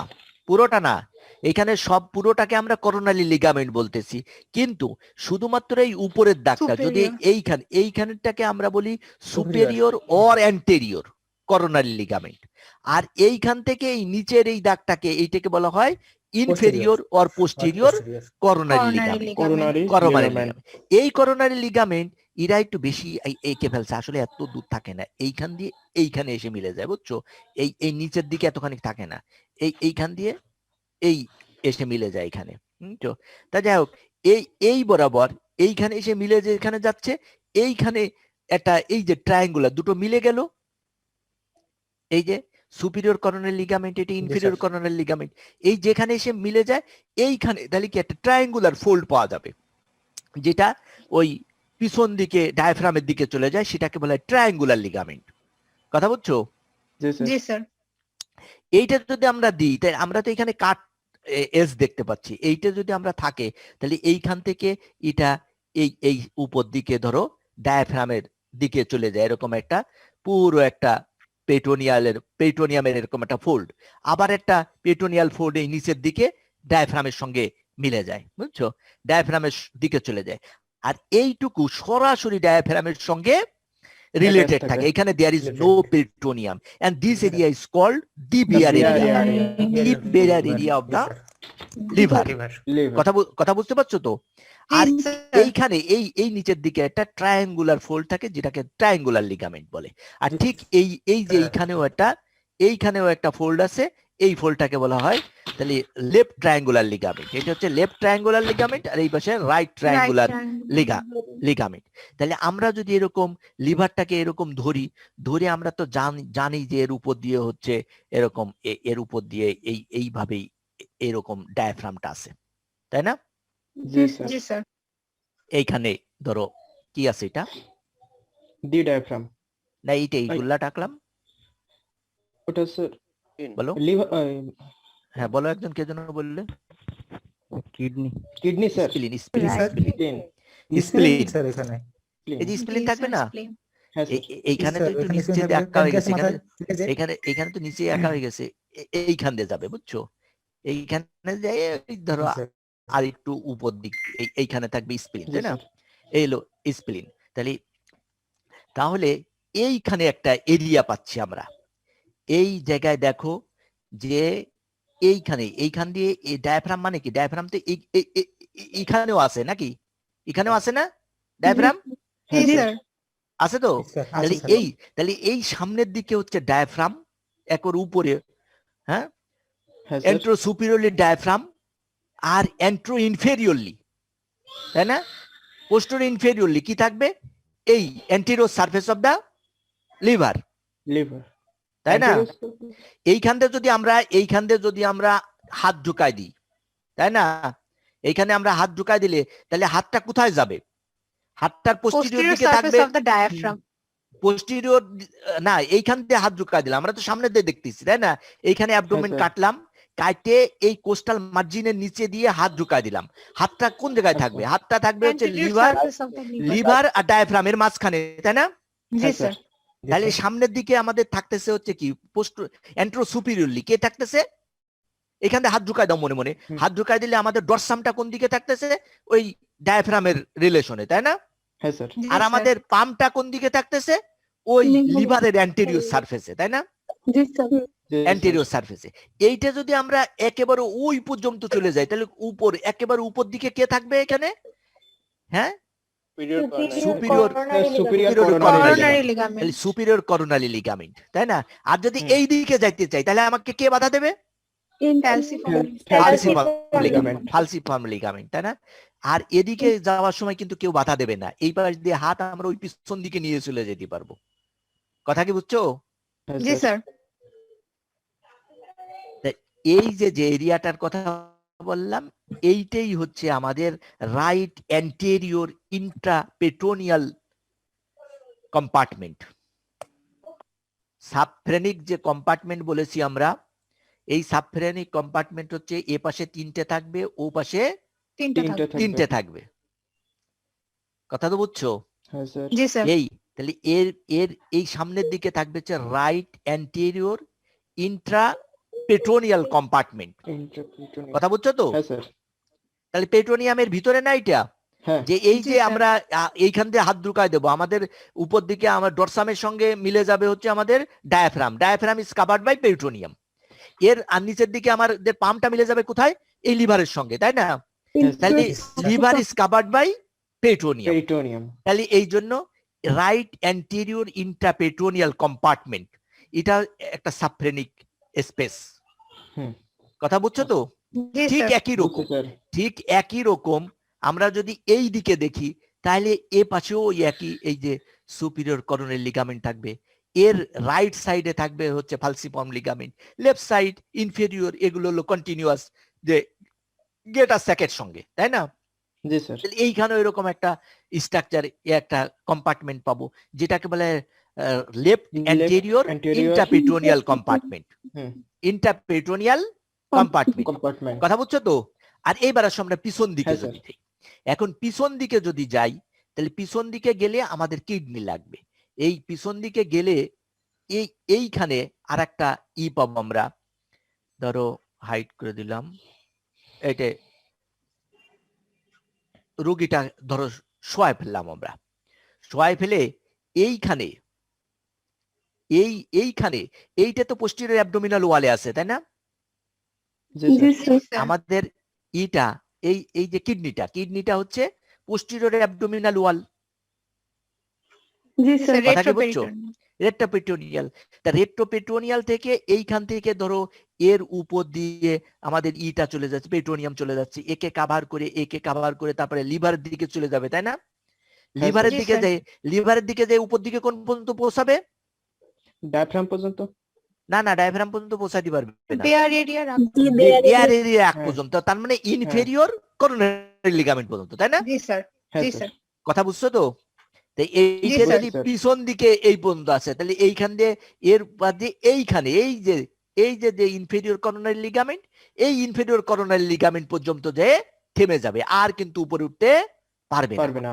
পুরোটা না, এখানে সব পুরোটাকে আমরা করোনারি লিগামেন্ট বলতেছি, কিন্তু শুধুমাত্র এই উপরের দাগটা যদি এইখানটাকে আমরা বলি superior or anterior coronary ligament. আর এইখান থেকে এই নিচের এই দাগটাকে এইটাকে বলা হয় inferior or posterior coronary Coronary ligament. ligament. Coronary coronary ligament. Ligament, এই করোনারি লিগামেন্ট এরা একটু বেশি এঁকে ফেলছে, আসলে এত দূর থাকে না, এইখান দিয়ে এইখানে এসে মিলে যায়, বুঝছো? এই এই নিচের দিকে এতখানি থাকে না, এইখান দিয়ে এই এসে মিলে যায় এখানে, বুঝছো? তা যাই হোক, এই বরাবর এইখানে এসে মিলে যে এখানে যাচ্ছে, এইখানে একটা এই যে ট্রায়াঙ্গুলার দুটো মিলে গেল, এই যে সুপিরিয়র করোনারি লিগামেন্ট, এটা ইনফেরিয়র করোনারি লিগামেন্ট, এই যেখানে এসে মিলে যায় এইখানে, তাহলে কি একটা ট্রায়াঙ্গুলার ফোল্ড পাওয়া যাবে, যেটা ওই পিছন দিকে ডায়াফ্রামের দিকে চলে যায়, সেটাকে বলা হয় ট্রায়াঙ্গুলার লিগামেন্ট। কথা বুঝছো? জি স্যার। জি স্যার। এইটা যদি আমরা দিই, তাই আমরা তো এখানে কাট এজ দেখতে পাচ্ছি, এইটা যদি আমরা থাকে তাহলে এইখান থেকে এটা এই এই উপর দিকে ধরো ডায়াফ্রামের দিকে চলে যায়, এরকম একটা পুরো একটা পেট্রোনিয়ামের এরকম একটা ফোল্ড, আবার একটা পেট্রোনিয়াল ফোল্ড এই নিচের দিকে ডায়াফ্রামের সঙ্গে মিলে যায়, বুঝছো? ডায়াফ্রামের দিকে চলে যায়, আর এইটুকু সরাসরি ডায়াফ্রামের সঙ্গে রিলেটেড থাকে, এখানে there is no peritoneum, and this area is called the bear area, the bear area of the liver। Liver. কথা বুঝতে পারছো তো? আর এইখানে এই নিচের দিকে একটা ট্রায়াঙ্গুলার ফোল্ড থাকে, যেটাকে ট্রায়াঙ্গুলার লিগামেন্ট বলে। আর ঠিক এই যে এইখানেও একটা ফোল্ড আছে, এই ফোল্ডটাকে বলা হয় তাহলে লেফট ট্রায়াঙ্গুলার লিগামেন্ট। এটা হচ্ছে লেফট ট্রায়াঙ্গুলার লিগামেন্ট, আর এই পাশে রাইট ট্রায়াঙ্গুলার লিগামেন্ট। তাহলে আমরা যদি এরকম লিভারটাকে এরকম ধরে আমরা তো জানি যে এর উপর দিয়ে হচ্ছে এরকম, এর উপর দিয়ে এইভাবেই এরকম ডায়াফ্রামটা আছে, তাই না? জি স্যার। জি স্যার। এইখানে ধরো কি আছে, এটা দি ডায়াফ্রাম। না এইটা এইগুলা টাকলাম, ওটা স্যার বলো। লিভার, হ্যাঁ বলো, একজন কে যেন বললে, কিডনি স্যার। স্প্লিন, স্প্লিন স্যার, এখানে এই যে স্প্লিন থাকবে না, হ্যাঁ স্যার। এইখানে তো একটু নিচে দিয়ে একা হয়ে গেছে, এইখানে তো নিচে একা হয়ে গেছে, এইখান দিয়ে যাবে, বুঝছো? এইখানে যাই ধরো আর একটু উপর দিক, এইখানে থাকবে স্প্লিন, তাই না? এই হলো স্প্লিন। তাহলে এইখানে একটা এরিয়া পাচ্ছি আমরা, এই জায়গায় দেখো যে এইখান দিয়ে ডায়াফ্রাম, মানে কি ডায়াফ্রাম তো এইখানেও আছে নাকি, এখানেও আছে না ডায়াফ্রাম? জি স্যার। আছে তো? তাহলে এই সামনের দিকে হচ্ছে ডায়াফ্রাম, একর উপরে, হ্যাঁ, এন্ট্রো সুপিরিয়রলি ডায়াফ্রাম, আর এন্ট্রো ইনফেরিয়রলি, তাই না? পোস্টেরিয়র ইনফেরিয়রলি কি থাকবে? এই anterior surface of the liver, তাই না? এইখান দিয়ে যদি আমরা হাত ঢুকাই দিই, তাই না? এইখানে আমরা হাত ঢুকাই দিলে তাহলে হাতটা কোথায় যাবে? হাতটার পোস্টেরিয়র দিকে থাকবে, পোস্টেরিয়র না, এইখান দিয়ে হাত ঢুকাই দিলাম, আমরা তো সামনে দিয়ে দেখতেছি, তাই না? এইখানে অ্যাবডোমেন কাটলাম, কাটে এই কোস্টাল মার্জিনের নিচে দিয়ে হাত ঢুকাই দিলাম, হাতটা কোন জায়গায় থাকবে? হাতটা থাকবে হচ্ছে লিভার আর ডায়াফ্রামের মাঝখানে, তাই না? জি স্যার। তাহলে সামনের দিকে আমাদের থাকতেছে হচ্ছে কি এন্ট্রো সুপিরিয়রলি, কে থাকতেছে? এখান থেকে হাত ঢুকাই দাও, মনে মনে হাত ঢুকাই দিলে আমাদের ডরসামটা কোন দিকে থাকতেছে? ওই ডায়াফ্রামের রিলেশনে, তাই না? হ্যাঁ স্যার। আর আমাদের পামটা কোন দিকে থাকতেছে? ওই লিভারের অ্যান্টেরিয়র সারফেসে, তাই না? অ্যান্টেরিয়র সারফেসে। এইটা যদি আমরা একেবারে ওই পর্যন্ত চলে যাই, তাহলে একেবারে উপর দিকে কে থাকবে এখানে? হ্যাঁ, সুপিরিয়র করোনারি লিগামেন্ট, তাই না? আর যদি এই দিকে যাইতে চাই তাহলে আমাকে কে বাধা দেবে? ফালসিফর্ম লিগামেন্ট, তাই না? আর এদিকে যাওয়ার সময় কিন্তু কেউ বাধা দেবে না, এই পাশ দিয়ে হাত আমরা ওই পিছন দিকে নিয়ে চলে যেতে পারবো। কথা কি বুঝছো? জি স্যার। এই যে এরিয়াটার কথা বললাম, এইটাই হচ্ছে আমাদের রাইট অ্যান্টেরিয়র ইন্ট্রাপেট্রোনিয়াল কম্পার্টমেন্ট। সাবফ্রেনিক যে কম্পার্টমেন্ট বলেছি আমরা, এই সাবফ্রেনিক কম্পার্টমেন্ট হচ্ছে এ পাশে 3টে থাকবে, ও পাশে 3টে থাকবে। কথা তো বুঝছো? জি স্যার। তাহলে এই সামনের দিকে থাকবে হচ্ছে রাইট অ্যান্টেরিয়র ইন্ট্রাপেট্রোনিয়াল কম্পার্টমেন্ট। কথা বুঝছো তো? তাহলে পেট্রোনিয়ামের ভিতরে না এটা, যে এই যে আমরা এইখান দিয়ে হাত ঢুকাই দেবো, আমাদের উপর দিকে আমার ডরসামের সঙ্গে মিলে যাবে হচ্ছে আমাদের diaphragm. Diaphragm is covered by peritoneum. এর আর নিচের দিকে আমাদের পামটা মিলে যাবে কোথায়? এই লিভারের সঙ্গে, তাই না? তাহলে liver is covered by peritoneum. Peritoneum. তাহলে এই জন্য রাইট অ্যান্টেরিয়র ইন্ট্রাপেরিটোনিয়াল কম্পার্টমেন্ট, এটা একটা সাবফ্রেনিক স্পেস। হুম। কথা বুঝছো তো? জি ঠিক স্যার। একই রকম, স্যার ঠিক একই রকম আমরা যদি এই দিকে দেখি তাহলে এ পাশেও ওই একই, এই যে সুপিরিয়র করোনারি লিগামেন্ট থাকবে, এর রাইট সাইডে থাকবে হচ্ছে falciform ligament, left side inferior, এগুলো হলো কন্টিনিউয়াস যে গেটার স্যাকের সঙ্গে, তাই না? জি স্যার। এইখানে এরকম একটা স্ট্রাকচার, একটা কম্পার্টমেন্ট পাবো যেটাকে বলে left anterior intraperitoneal compartment. Hmm. Intraperitoneal compartment, compartment. কথা বুঝছো তো? আর এইবার আসো আমরা পিছন দিকে হ্যাঁ, যদি যাই। এখন পিছন দিকে যদি যাই তাহলে পিছন দিকে গেলে আমাদের কিডনি লাগবে। এই পিছন দিকে গেলে এইখানে আর একটা পাবো আমরা, ধরো হাইড করে দিলাম, এটা রোগীটা ধরো শোয়ায় ফেললাম আমরা, শোয়ায় ফেলে এইখানে এইখানে এইটা তো পোস্টেরিয়র অ্যাবডোমিনাল ওয়ালে আছে, তাই না? জি জি স্যার। স্যার। আমাদের এই যে কিডনিটা হচ্ছে পোস্টেরিয়র অ্যাবডোমিনাল ওয়াল, জি স্যার। কথা কি বুঝছো? রেট্রোপেরিটোনিয়াল। রেট্রোপেরিটোনিয়াল। তা রেট্রোপেরিটোনিয়াল থেকে এইখান থেকে ধরো এর উপর দিয়ে আমাদের চলে যাচ্ছে, পেরিটোনিয়াম চলে যাচ্ছে, একে কাভার করে তারপরে লিভারের দিকে চলে যাবে, তাই না? লিভারের জি দিকে স্যার। লিভারের দিকে যে উপর দিকে কোন পর্যন্ত পৌঁছাবে? ডায়াফ্রাম পর্যন্ত। না, ডায়াফ্রাম পর্যন্ত পৌঁছাতে পারবে না, বেয়ার এরিয়া এয়ার এরিয়া এক হ্যাঁ। পর্যন্ত, তার মানে ইনফেরিয়র করোনারি লিগামেন্ট পর্যন্ত, তাই না? জি স্যার। হ্যাঁ জি স্যার। স্যার। কথা বুঝছো তো? তাই এইটা স্যার। যদি পিছন দিকে এই পর্যন্ত আছে তাহলে এইখান দিয়ে এর বাদে এইখানে এই যে ইনফেরিয়র করোনারি লিগামেন্ট, এই ইনফেরিয়র করোনারি লিগামেন্ট পর্যন্ত যে থেমে যাবে, আর কিন্তু উপরে উঠতে পারবে পারবে না। না।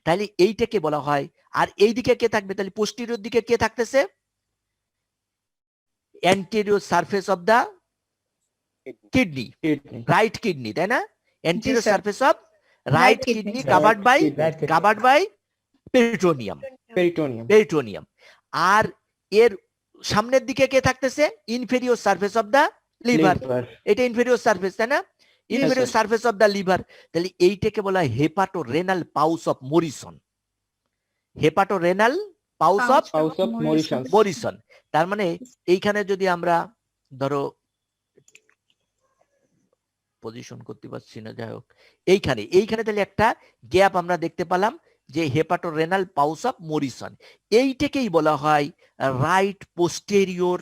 তাহলে এইটাকে বলা হয়। আর এই দিকে কে থাকবে? তাহলে পোস্টেরিয়র দিকে কে থাকতেছে? Anterior surface of the kidney, kidney. Right kidney, তাই না? Anterior sir. Surface of right kidney, kidney sir. Covered by peritoneum. Peritoneum. আর এর সামনের দিকে কে থাকতেছে? Inferior surface of the liver. Liver. এটা ইনফেরিয়র সারফেস, তাই না? Inferior sir. Surface of the liver. তাহলে এইটাকে বলা হয় hepato renal pouch of Morrison. Hepato renal pouch of House of Morrison. Morrison. তার মানে এইখানে যদি আমরা ধরো পজিশন করতে পারছি না, যাই হোক, এইখানে তাহলে একটা গ্যাপ আমরা দেখতে পেলাম যে hepato renal pouch of Morrison. এইটাকেই বলা হয় রাইট পোস্টেরিয়র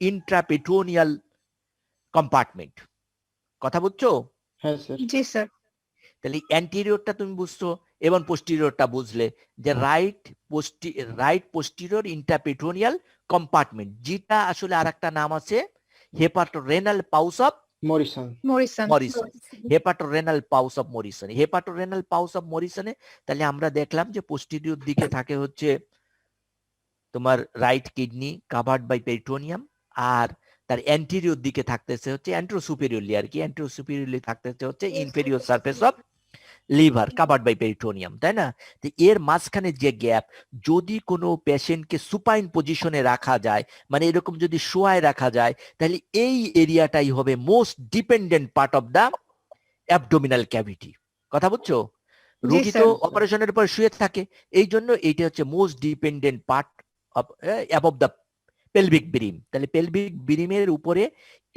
ইন্ট্রাপেরিটোনিয়াল কম্পার্টমেন্ট। কথা বুঝছো? হ্যাঁ স্যার। জি স্যার। তাহলে অ্যান্টেরিয়রটা তুমি বুঝছো এবং পোস্টেরিয়রটা বুঝলে যে রাইট পোস্টেরিয়র ইন্ট্রাপেরিটোনিয়াল কম্পার্টমেন্ট, যেটা আসলে আরেকটা নাম আছে hepato renal pouch of Morrison. Morrison. Hepato renal pouch of Morrison. Hepato renal pouch of মরিসনে তাহলে আমরা দেখলাম যে পোস্টেরিয়র দিকে থাকে হচ্ছে তোমার right kidney covered by peritoneum, আর তার অ্যান্টেরিয়র দিকে থাকতেছে হচ্ছে অ্যান্টেরোসুপেরিয়রলি, আর কি অ্যান্টেরোসুপেরিয়রলি থাকতেছে হচ্ছে inferior surface of liver covered by peritoneum, তাই না? তো এর মাঝখানে যে গ্যাপ, যদি কোনো পেশেন্টকে সুপাইন পজিশনে রাখা যায়, মানে এরকম যদি শোয়ায় রাখা যায়, তাহলে এই এরিয়াটাই হবে most dependent part of the abdominal cavity. কথা বুঝছো? রোগী তো sir. অপারেশনের পর শুয়ে থাকে, এই জন্য এইটা হচ্ছে most dependent part of above the pelvic brim. তাহলে পেলভিক ব্রিমের উপরে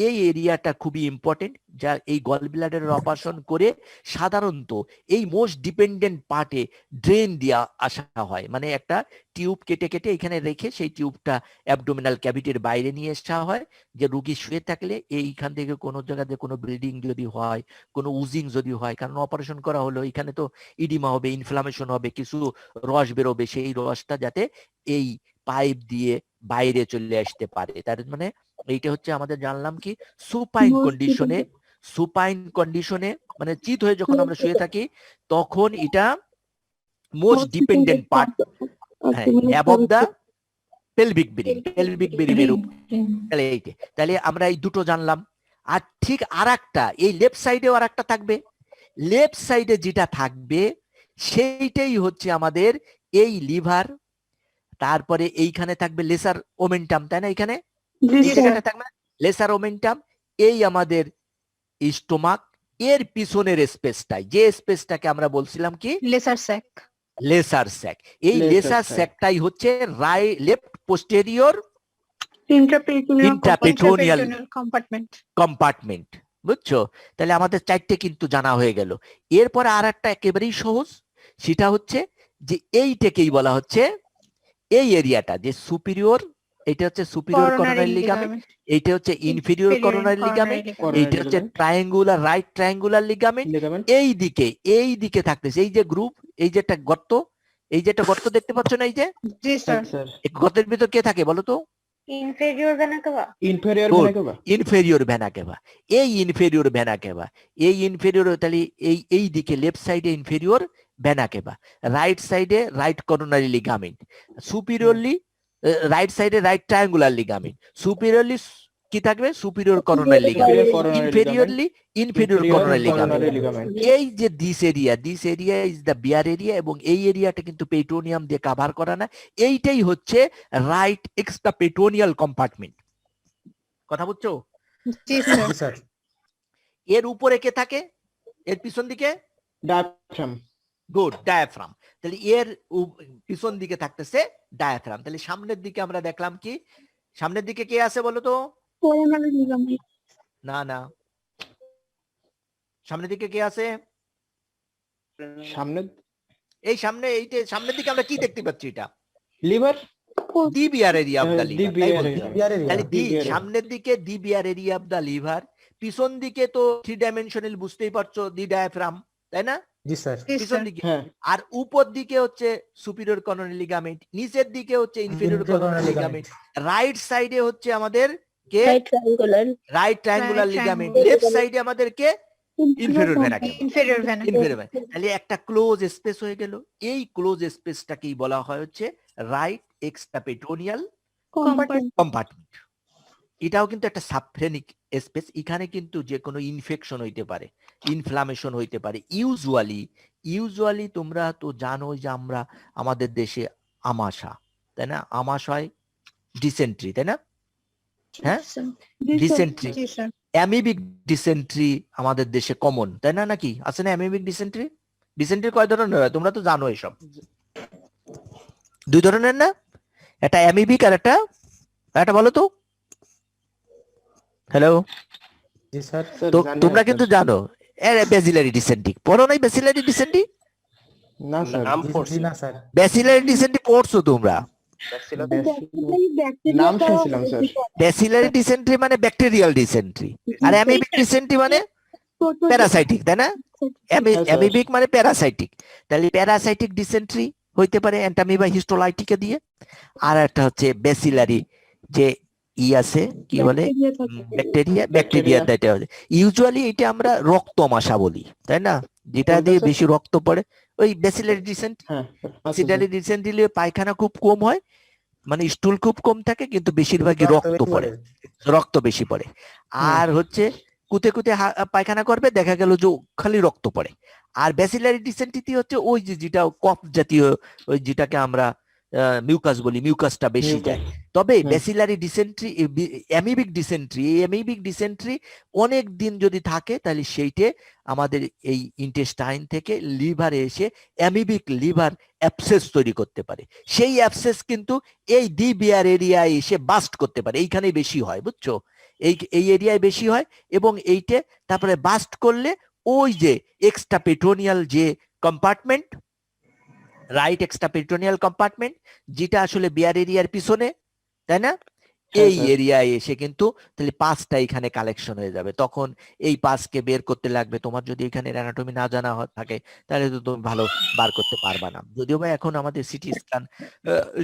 এই এরিয়াটা খুবই ইম্পর্টেন্ট, যা এই গল ব্লাডারের অপারেশন করে সাধারণত এই মোস্ট ডিপেন্ডেন্ট পার্টে ড্রেন দিয়ে আসা হয়, মানে একটা টিউব কেটে এখানে রেখে সেই টিউবটা অ্যাবডোমিনাল ক্যাভিটির বাইরে নিয়ে আসা হয়, যে রোগী শুয়ে থাকলে এইখান থেকে কোনো জায়গাতে কোনো ব্লিডিং যদি হয়, কোনো উজিং যদি হয়, কারণ অপারেশন করা হলো, এখানে তো ইডিমা হবে, ইনফ্লামেশন হবে, কিছু রস বেরোবে, সেই রসটা যাতে এই পাইপ দিয়ে বাইরে চলে আসতে পারে। তার মানে এইটা হচ্ছে আমাদের জানলাম কি সুপাইন কন্ডিশনে মানে চিত হয়ে যখন আমরা শুয়ে থাকি তখন এটা most dependent part above the pelvic ব্রিমের উপর। তাহলে আমরা এই দুটো জানলাম। আর ঠিক আরেকটা এই লেফট সাইডেও আরেকটা থাকবে, লেফট সাইডে যেটা থাকবে সেইটাই হচ্ছে আমাদের এই লিভার, তারপরে এইখানে থাকবে লেসার ওমেন্টাম, তাই না? এখানে এই জায়গাটা থাকবে লেসার ওমেন্টাম এই আমাদের স্টোমাক, এর পিছনের স্পেসটাই, যে স্পেসটাকে আমরা বলছিলাম কি লেসার স্যাক, লেসার স্যাক, এই Lesser লেসার sac। স্যাকটাই হচ্ছে left posterior intraperitoneal intraperitoneal compartment. Compartment. বুঝছো? তাহলে আমাদের চারটে কিন্তু জানা হয়ে গেল। এরপরে আর একটা একেবারেই সহজ, সেটা হচ্ছে যে এইটাকেই বলা হচ্ছে, এই এরিয়াটা যে সুপিরিয়র, এটা হচ্ছে সুপিরিয়র করোনারি লিগামেন্ট, এইটা হচ্ছে ইনফেরিয়র করোনারি লিগামেন্ট, এইটা হচ্ছে triangular right triangular ligament. Ligament. এই দিকে থাকতেছে এই যে গ্রুপ, এই যে একটা গর্ত, এই যে একটা গর্ত দেখতে পাচ্ছ না, এই যে জি স্যার। স্যার এই গর্তের ভিতর কে থাকে বলো তো? Inferior vena cava. Inferior Good. Vena cava. Inferior vena cava. এই ইনফেরিয়র ভেনা কেভা, এই ইনফেরিয়র, তাহলে এই দিকে লেফট সাইডে ইনফেরিয়র ভেনা কেভা, রাইট সাইডে right coronary ligament, superiorly right সাইডে রাইট ট্রায়াঙ্গুলার লিগামেন্ট, সুপিরিয়রলি কি থাকবে? Superior coronary ligament, Superior coronary inferiorly inferior Inferior coronary coronary ligament. ligament। এই যে this area is the bare area, এবং এই এরিয়াটা কিন্তু পেটোনিয়াম দিয়ে কভার করা না, এইটাই হচ্ছে রাইট এক্সট্রা পেটোনিয়াল কম্পার্টমেন্ট। কথা বুঝছো? জি স্যার। জি স্যার। এর উপরে কে থাকে? এর পিছন দিকে? ডায়াফ্রাম। Good, diaphragm. তাহলে এর পিছন দিকে থাকতেছে ডায়াফ্রাম। তাহলে সামনের দিকে আমরা দেখলাম কি, সামনের দিকে কে আছে বলো তো? কোরোনারি লিগামেন্ট। না না, সামনের দিকে কে আছে? সামনে এই সামনে, এইটা সামনের দিকে আমরা কি দেখতে পাচ্ছি? এটা liver. The bare area of the the liver. Bare area. Bare area. তাহলে দি বিয়ার। সামনের দিকে the bare area of the liver, পিছন দিকে তো 3 ডাইমেনশনাল, বুঝতেই পারছো, দি ডায়াফ্রাম, তাই না? জি স্যার। জি পিছন স্যার। দিকে। হ্যাঁ। আর উপর দিকে হচ্ছে সুপিরিয়র করোনারি লিগামেন্ট, নিচের দিকে হচ্ছে inferior Inferior coronary coronary ligament, right সাইডে হচ্ছে আমাদের কে? Right triangular right triangular Right ligament, triangular। Left সাইডে আমাদের কে? Inferior vena cava. Inferior vena. Inferior vena. তাহলে একটা ক্লোজ স্পেস হয়ে গেল। এই ক্লোজ স্পেসটাকেই বলা হয় হচ্ছে রাইট এক্সট্রাপেটোনিয়াল কম্পার্টমেন্ট। এটাও কিন্তু একটা সাবফ্রেনিক স্পেস। এখানে কিন্তু যে কোনো ইনফেকশন হইতে পারে, ইনফ্লামেশন হইতে পারে। ইউজুয়ালি তোমরা তো জানো যে আমরা আমাদের দেশে আমাশা, তাই না? আমাশয় ডিসেন্ট্রি, তাই না? হ্যাঁ, ডিসেন্ট্রি, জি স্যার। অ্যামিবিক ডিসেন্ট্রি আমাদের দেশে কমন, তাই না? নাকি আছে না অ্যামিবিক ডিসেন্ট্রি? ডিসেন্ট্রি কয় ধরনের হয় তোমরা তো জানো এসব? 2 ধরনের না? একটা অ্যামিবিক আর একটা বলো তো। হ্যালো, জি স্যার। স্যার তো জানি তোমরা না, কিন্তু স্যার। জানো ব্যাসিলারি ডিসেন্ট্রি, পড়ো নাই? ব্যাসিলারি ডিসেন্ট্রি, না স্যার। জি না স্যার। ব্যাসিলারি ডিসেন্ট্রি পড়ছো তোমরা? নাম শুনছিলাম স্যার। ব্যাসিলারি ডিসেন্ট্রি মানে ব্যাকটেরিয়াল ডিসেন্ট্রি, আর অ্যামিবিক ডিসেন্ট্রি মানে প্যারাসাইটিক, তাই না? হ্যাঁ, স্যার। অ্যামিবিক মানে প্যারাসাইটিক। তাহলে প্যারাসাইটিক ডিসেন্ট্রি হইতে পারে অ্যান্টামিবা হিস্টোলাইটিকে দিয়ে, আর একটা হচ্ছে ব্যাসিলারি, যে আছে কি বলে, ব্যাকটেরিয়া দ্যাট। ইউজুয়ালি এটা আমরা রক্তমাশা বলি, তাই না? যেটা কোনটা দিয়ে স্যার? বেশি রক্ত পড়ে, ওই ব্যাসিলারি ডিসেন্ট্রি। হ্যাঁ স্যার, আছে স্যার। ব্যাসিলারি ডিসেন্ট্রি পায়খানা খুব কম হয়, মানে স্টুল খুব কম থাকে, কিন্তু বেশিরভাগই রক্ত পড়ে, রক্ত বেশি পড়ে। আর হচ্ছে কুতে কুতে পায়খানা করবে, দেখা গেল যে খালি রক্ত পড়ে। আর ব্যাসিলারি ডিসেন্ট্রি হচ্ছে ওই যে যেটা কফ জাতীয়, ওই যেটাকে আমরা মিউকাস বলি, মিউকাসটা বেশি যায়। তবে হুম। ব্যাসিলারি ডিসেন্ট্রি, অ্যামিবিক ডিসেন্ট্রি অনেক দিন যদি থাকে, তাহলে সেইটে আমাদের এই ইন্টেস্টাইন থেকে লিভারে এসে অ্যামিবিক লিভার অ্যাবসেস তৈরি করতে পারে। সেই অ্যাবসেস কিন্তু এই দি বিয়ার এরিয়ায় এসে বাস্ট করতে পারে, এইখানেই বেশি হয়, বুঝছো? এই এরিয়ায় বেশি হয়, এবং এইটে তারপরে বাস্ট করলে ওই যে এক্সট্রাপেটোনিয়াল যে কম্পার্টমেন্ট, রাইট এক্সট্রাপেটোনিয়াল কম্পার্টমেন্ট, যেটা আসলে বিয়ার এরিয়ার পিছনে, তাই না? হ্যাঁ, এই স্যার। এরিয়ায় এসে কিন্তু তাহলে পাসটা এখানে কালেকশন হয়ে যাবে। তখন এই পাসকে বের করতে লাগবে। তোমার যদি এখানে অ্যানাটমি না জানা থাকে, তাহলে তো তুমি ভালো বার করতে পারবা না। যদিও বা এখন আমাদের সিটি স্ক্যান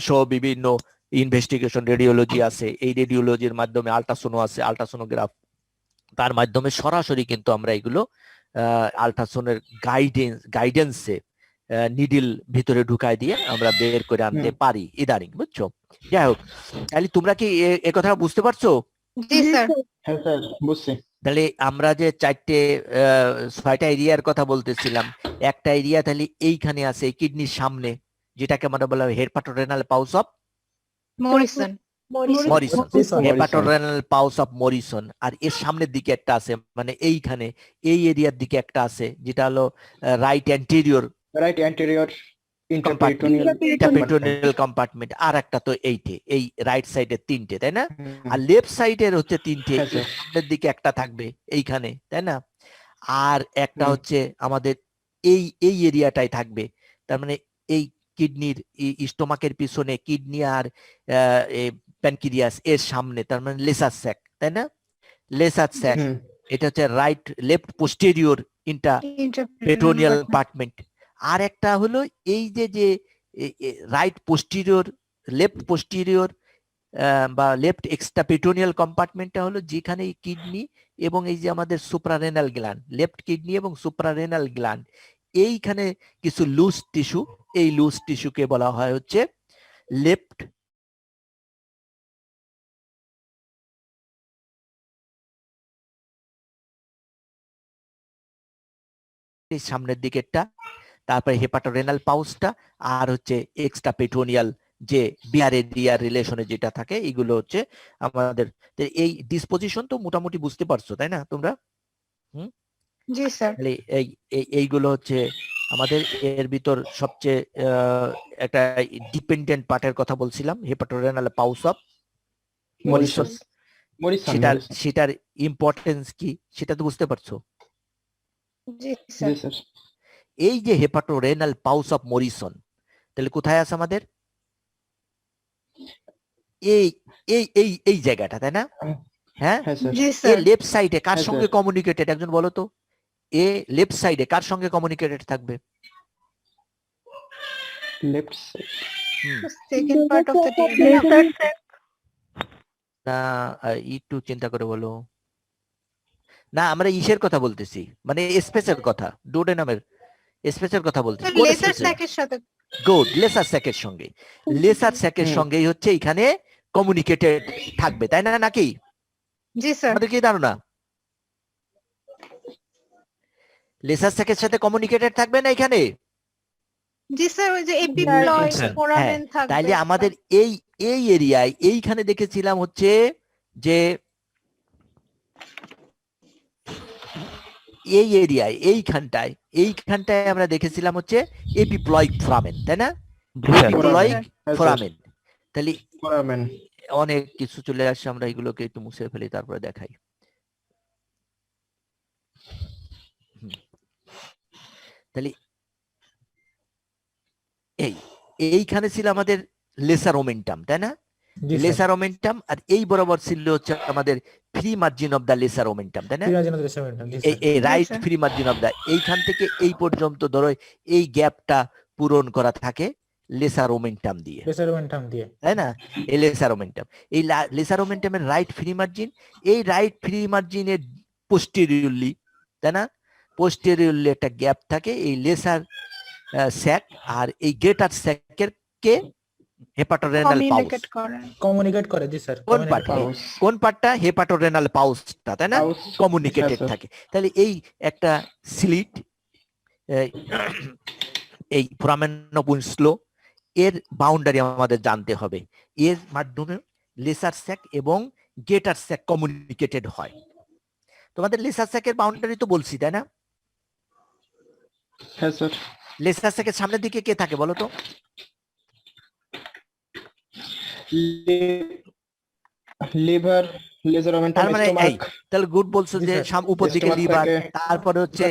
সহ বিভিন্ন ইনভেস্টিগেশন রেডিওলজি আছে, এই রেডিওলজির মাধ্যমে আল্ট্রাসোনো আছে, আল্ট্রাসোনোগ্রাফ, তার মাধ্যমে সরাসরি কিন্তু আমরা এগুলো আল্ট্রাসোনের গাইডেন্সে নিডিল ভিতরে ঢুকাই দিয়ে আমরা বের করে আনতে পারি ইদানিং, বুঝছো? যাই হোক, তাহলে তোমরা কি এ কথা বুঝতে পারছো? জি স্যার। হ্যাঁ স্যার, বুঝছি। তাহলে আমরা যে 6টা এরিয়ার কথা বলতেছিলাম, একটা এরিয়া তাহলে এইখানে আছে কিডনির সামনে, যেটাকে আমরা বলা হয় hepatorenal pouch of Morrison. Morrison, Morrison। Hepatorenal pouch of Morrison. আর এর সামনের দিকে একটা আছে, মানে এইখানে এই এরিয়ার দিকে একটা আছে, যেটা হলো right anterior right anterior compartment, intraperitoneal intraperitoneal compartment. আর একটা তো এইটে, এই রাইট সাইডে তিনটে, তাই না? আর লেফট সাইডের হচ্ছে তিনটে, হ্যাঁ, স্যার। সামনের দিকে একটা থাকবে এইখানে, তাই না? আর একটা হুম। হচ্ছে আমাদের এই এই এরিয়াটাই থাকবে, তার মানে এই কিডনির স্টোমাকের পিছনে কিডনি আর প্যানক্রিয়াস এর সামনে, তার মানে লেসার স্যাক, তাই না? লেসার স্যাক, এটা হচ্ছে রাইট লেফট পোস্টেরিয়র পেটোনিয়াল কম্পার্টমেন্ট। আর একটা হলো এই যে রাইট পোস্টেরিয়র, লেফট পোস্টেরিয়র বা লেফট এক্সট্রা পেটোনিয়াল কম্পার্টমেন্টটা হলো যেখানে কিডনি এবং এই যে আমাদের সুপ্রারেনাল গ্ল্যান্ড, লেফট কিডনি এবং সুপ্রারেনাল গ্ল্যান্ড, এইখানে কিছু লুজ টিস্যু, এই লুজ টিস্যুকে বলা হয় হচ্ছে লেফট সামনের দিকেরটা, তারপরে হেপাটোরেনাল পাউসটা, আর হচ্ছে এক্সট্রা পেটোনিয়াল যে বিয়ার এরিয়ার রিলেশনে যেটা থাকে, এগুলো হচ্ছে আমাদের। এই ডিসপোজিশন তো মোটামুটি বুঝতে পারছো, তাই না তোমরা? জি স্যার। তাহলে এইগুলো হচ্ছে আমাদের। এর ভিতর সবচেয়ে একটা ডিপেন্ডেন্ট পার্টের কথা বলছিলাম, হেপাটোরেনাল পাউস অফ মরিসন। সেটার ইম্পর্টেন্স কি সেটা তো বুঝতে পারছো? জি স্যার। এই যে হেপাটোরেনাল পাউস অফ মরিসন, তাহলে কোথায় আছে আমাদের? এই এই এই এই জায়গাটা, তাই না? হ্যাঁ, জি এ স্যার। লেফট সাইডে কার হ্যাঁ, সঙ্গে স্যার। কমিউনিকেটেড একজন বলো তো? এ লেফট সাইডে কার সঙ্গে কমিউনিকেটেড থাকবে? Left side second part of the lesser না, একটু চিন্তা করে বলো। না, আমরা ইসের কথা বলতেছি, মানে স্পেসের কথা, ডোডেনামের স্পেসের কথা বলতেছি। কোন লেসার স্পেসের? স্যাকের সাথে। গুড, লেসার স্যাকের সঙ্গে। লেসার স্যাকের সঙ্গেই হচ্ছে এখানে কমিউনিকেটেড থাকবে, তাই না? নাকি জি স্যার। আমাদের কি ধারণা? লেসার স্যাকের সাথে কমিউনিকেটেড থাকবে না এখানে? জি স্যার, ওই যে এপিপ্লয়েড হ্যাঁ, ফোরামেন থাকবে। তাইলে আমাদের এই এরিয়ায় এইখানে দেখেছিলাম হচ্ছে যে এই এরিয়ায় এইখানটায় আমরা দেখেছিলাম হচ্ছে এপিপ্লয়েড ফোরামেন, তাই না? এপিপ্লয়েড ফোরামেন। তাহলে অনেক কিছু চলে আসছে, আমরা এগুলোকে একটু মুছে ফেলি তারপরে দেখাই। তাহলে এইখানে ছিল আমাদের লেসার ওমেন্টাম, তাই না? লেসার ওমেন্টাম, আর এই বরাবর ছিল হচ্ছে আমাদের free margin of the lesser omentum, তাই না? এই right free margin of the, এইখান থেকে এই পর্যন্ত ধরো এই গ্যাপটা পূরণ করা থাকে লেসার ওমেন্টাম দিয়ে, তাই না? এই লেসার ওমেন্টাম, এই লেসার ওমেন্টামের রাইট ফ্রি মার্জিন, এই রাইট ফ্রি মার্জিনের পোস্টেরিয়রলি, তাই না? পোস্টেরিয়রলি একটা গ্যাপ থাকে এই লেসার স্যাক আর এই গ্রেটার স্যাকের কে হেপাটোরেনাল পাউস কমিউনিকেট করে। জি স্যার। কোন পার্টটা? হেপাটোরেনাল পাউসটা, তাই না? কমিউনিকেটেড থাকে। তাহলে এই একটা স্লিট, এই ফোরামেন অফ উইনস্লো এর বাউন্ডারি আমাদের জানতে হবে। এর মাধ্যমে লেসার স্যাক এবং গ্রেটার স্যাক কমিউনিকেটেড হয়। তোমাদের লেসার স্যাকের বাউন্ডারি তো বলছি, তাই না? হ্যাঁ স্যার। লেসার স্যাকের সামনের দিকে কে থাকে বলো তো? লিভার, লেসার ওমেন্টাম, তার মানে স্টোমাক। তাহলে গুড বলছো যে উপর দিকে স্টোমাক লিভার, থাকে। তারপরে হচ্ছে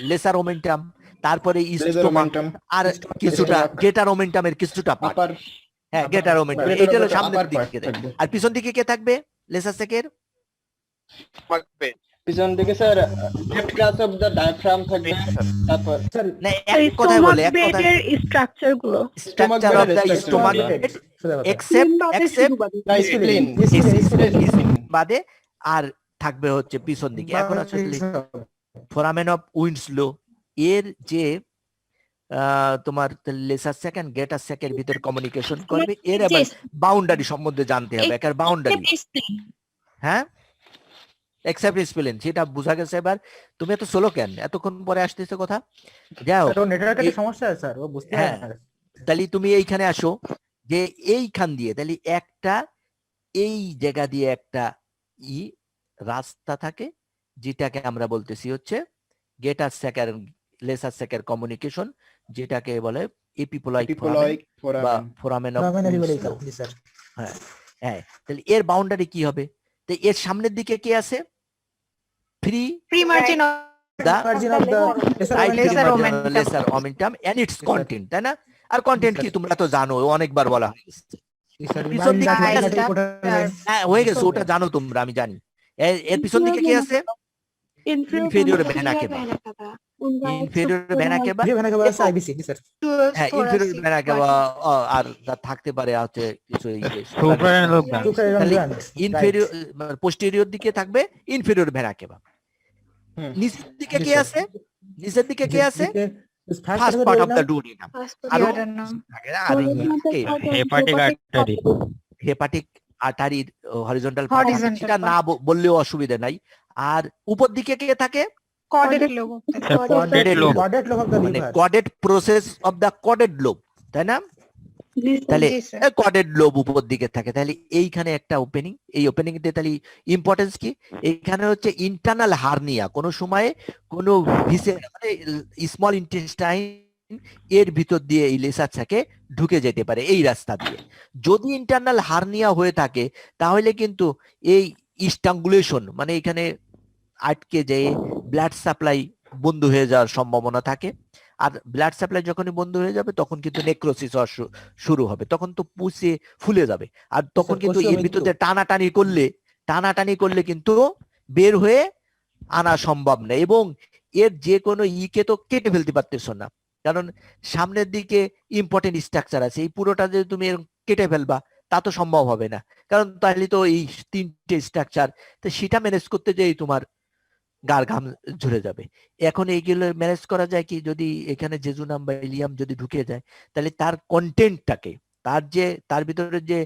লেসার ওমেন্টাম, তারপরে লেসার স্টোমাক, ওমেন্টাম, আর কিছুটা স্টোমাক। গ্রেটার ওমেন্টামের কিছুটা পার্ট। আপার। হ্যাঁ, গ্রেটার ওমেন্টাম, গ্রেটার এটা হলো ওমেন্টাম সামনের আপার পার্ট দিকে। থাকবে। আর পিছন দিকে কে থাকবে লেসার স্যাকের? পিছন দিকে sir left crus of the diaphragm থাকবে। তারপর না, এক কথায় বলে, এক কথায় স্ট্রাকচার গুলো structure of the stomach except spleen বাদে আর থাকবে হচ্ছে পিছন দিকে। এখন আসলে ফোরামেন অফ উইনস্লো এর যে তোমার লেসার স্যাক এন্ড গ্রেটার স্যাকের ভিতর কমিউনিকেশন করবে, এর আবার বাউন্ডারি সম্বন্ধে জানতে হবে, একার বাউন্ডারি। হ্যাঁ, এক্সেপ্ট স্পেলিং, সেটা বোঝা গেছে। এবার তুমি এত স্লো কেন? এতক্ষণ পরে আসতেছে কথা। যাও, নেটওয়ার্কের সমস্যা আছে স্যার, ও বুঝতে পারে না। তাহলে তুমি এইখানে আসো, যে এইখান দিয়ে তাহলে একটা এই জায়গা দিয়ে একটা রাস্তা থাকে, যেটাকে আমরা বলতেছি হচ্ছে গেটার স্যাকার লেসার স্যাকার কমিউনিকেশন, যেটাকে বলে এপিপোলাইক Epiploic বা foramen. Foramen of Foramen epiploic, Winslow. জি স্যার। হ্যাঁ হ্যাঁ, তাহলে এর বাউন্ডারি কি হবে? তো এর সামনের দিকে কি আছে? Free Free margin of the Margin of the lesser right momentum. Lesser momentum. Lesser omentum and its content, তাই না? আর কন্টেন্ট কি তোমরা তো জানো, অনেকবার বলা হয়েছে। জি স্যার, পিছন দিকে bind the কি আছে? magnetic portal vein. হ্যাঁ হয়ে গেছে, ওটা জানো তোমরা, আমি জানি। এর পিছন দিকে কি আছে? Inferior vena cava. Inferior vena cava, Inferior vena cava আছে IVC, জি স্যার। হ্যাঁ ইনফেরিয়র ভেনা কেবা, আর যা থাকতে পারে হচ্ছে কিছু Suprarenal তাহলে gland, ইনফেরিয়র পোস্টেরিয়র দিকে থাকবে ইনফেরিয়র ভেনা কেবা। হুম। নিচের দিকে জি কি স্যার। আছে? নিচের দিকে কি আছে? First first part of the duodenum. আরো duodenum. আর হেপাটিক আর্টারি, হেপাটিক আর্টারির হরিজন্টাল পার্ট, Horizontal সেটা না বললেও অসুবিধা নাই। আর উপর দিকে কে থাকে? Caudate lobe of the Caudate lobe. Caudate lobe of the মানে liver. Caudate process of the caudate lobe, তাই না? তাহলে জি স্যার। কডেড লোব উপর দিকে থাকে। তাহলে এইখানে একটা ওপেনিং, এই ওপেনিং তে তাহলে ইম্পর্টেন্স কি? এইখানে হচ্ছে ইন্টারনাল হার্নিয়া, কোন সময়ে কোন মানে স্মল ইন্টেস্টাইন এর ভিতর দিয়ে এই লেসার থাকে ঢুকে যেতে পারে এই রাস্তা দিয়ে। যদি ইন্টারনাল হার্নিয়া হয়ে থাকে তাহলে কিন্তু এই স্ট্রাঙ্গুলেশন মানে এখানে আটকে যেয়ে ব্লাড সাপ্লাই বন্ধ হয়ে যাওয়ার সম্ভাবনা থাকে। আর ব্লাড সাপ্লাই যখনই বন্ধ হয়ে যাবে তখন কিন্তু নেক্রোসিস হওয়া শুরু হবে, তখন তো পুষে ফুলে যাবে। আর তখন কিন্তু এর ভিতরে টানাটানি করলে কিন্তু বের হয়ে আনা সম্ভব না, এবং এর যে কোনো ইকে তো কেটে ফেলতে পারতেছ না, কারণ সামনের দিকে ইম্পর্টেন্ট স্ট্রাকচার আছে। এই পুরোটা যদি তুমি কেটে ফেলবা তা তো সম্ভব হবে না, কারণ তাহলে তো এই তিনটে স্ট্রাকচার, তো সেটা ম্যানেজ করতে যেই তোমার গার ঘাম ঝরে যাবে। এখন এইগুলো ম্যানেজ করা যায় কি, যদি এখানে জেজুনাম বা ইলিয়াম যদি ঢুকে যায় তাহলে তার কন্টেন্টটাকে, তার ভিতরে যে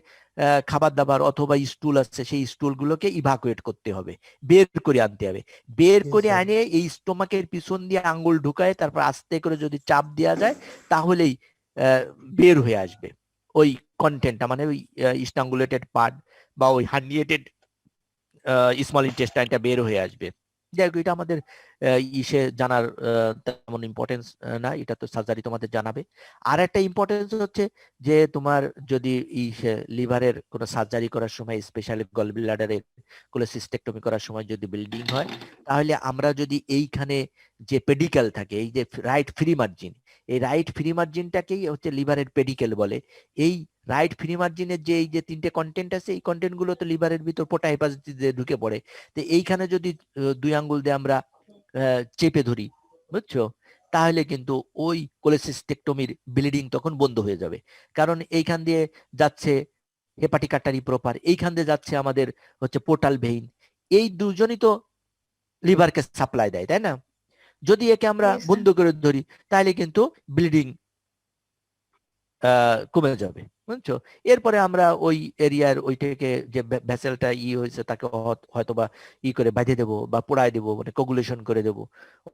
খাবার দাবার অথবা স্টুল আছে সেই স্টুল গুলোকে ইভাকুয়েট করতে হবে, বের করে আনতে হবে। বের Yes, করে sir. আনে এই স্টোমাকের পিছন দিয়ে আঙ্গুল ঢুকায় তারপর আস্তে করে যদি চাপ দেওয়া যায় তাহলেই বের হয়ে আসবে ওই কন্টেন্টটা, মানে ওই স্ট্রাঙ্গুলেটেড পার্ট বা ওই হার্নিয়েটেড স্মল ইন্টেস্টাইনটা বের হয়ে আসবে। যাই হোক, এটা আমাদের ইসে জানার তেমন ইম্পর্টেন্স না, এটা তো সার্জারি তোমাদের জানাবে। আর একটা ইম্পর্টেন্স হচ্ছে যে তোমার যদি লিভারের কোনো সার্জারি করার সময়, স্পেশালি গল ব্লাডারের কোলেসিস্টেক্টমি করার সময় যদি ব্লিডিং হয়, তাহলে আমরা যদি এইখানে যে পেডিকেল থাকে, এই যে রাইট ফ্রি মার্জিন, এই রাইট ফ্রি মার্জিনটাকেই হচ্ছে লিভারের পেডিকেল বলে। এই রাইট ফ্রি মার্জিনের যে এই যে তিনটে কন্টেন্ট আছে, এই কন্টেন্ট গুলো তো লিভারের ভিতর পোটা হেপাটাইটিস ঢুকে পড়ে। তো এইখানে যদি দুই আঙ্গুল দিয়ে আমরা চেপে ধরি, বুঝছো, তাহলে কিন্তু ওই কোলেসিস্টেক্টমির ব্লিডিং তখন বন্ধ হয়ে যাবে, কারণ এইখান দিয়ে যাচ্ছে হেপাটিক আর্টারি প্রপার, এইখান দিয়ে যাচ্ছে আমাদের হচ্ছে পোর্টাল ভেইন, এই দুজনই তো লিভারকে সাপ্লাই দেয়, তাই না? যদি একে আমরা Yes, sir. বন্ধ করে ধরি তাহলে কিন্তু ব্লিডিং কমে যাবে, বুঝছো। এরপরে আমরা ওই এরিয়ার ওইটাকে যে ভেসেলটা হয়েছে তাকে হয়তোবা করে বাঁধে দেবো বা পোড়ায় দেবো, মানে কোগুলেশন করে দেবো,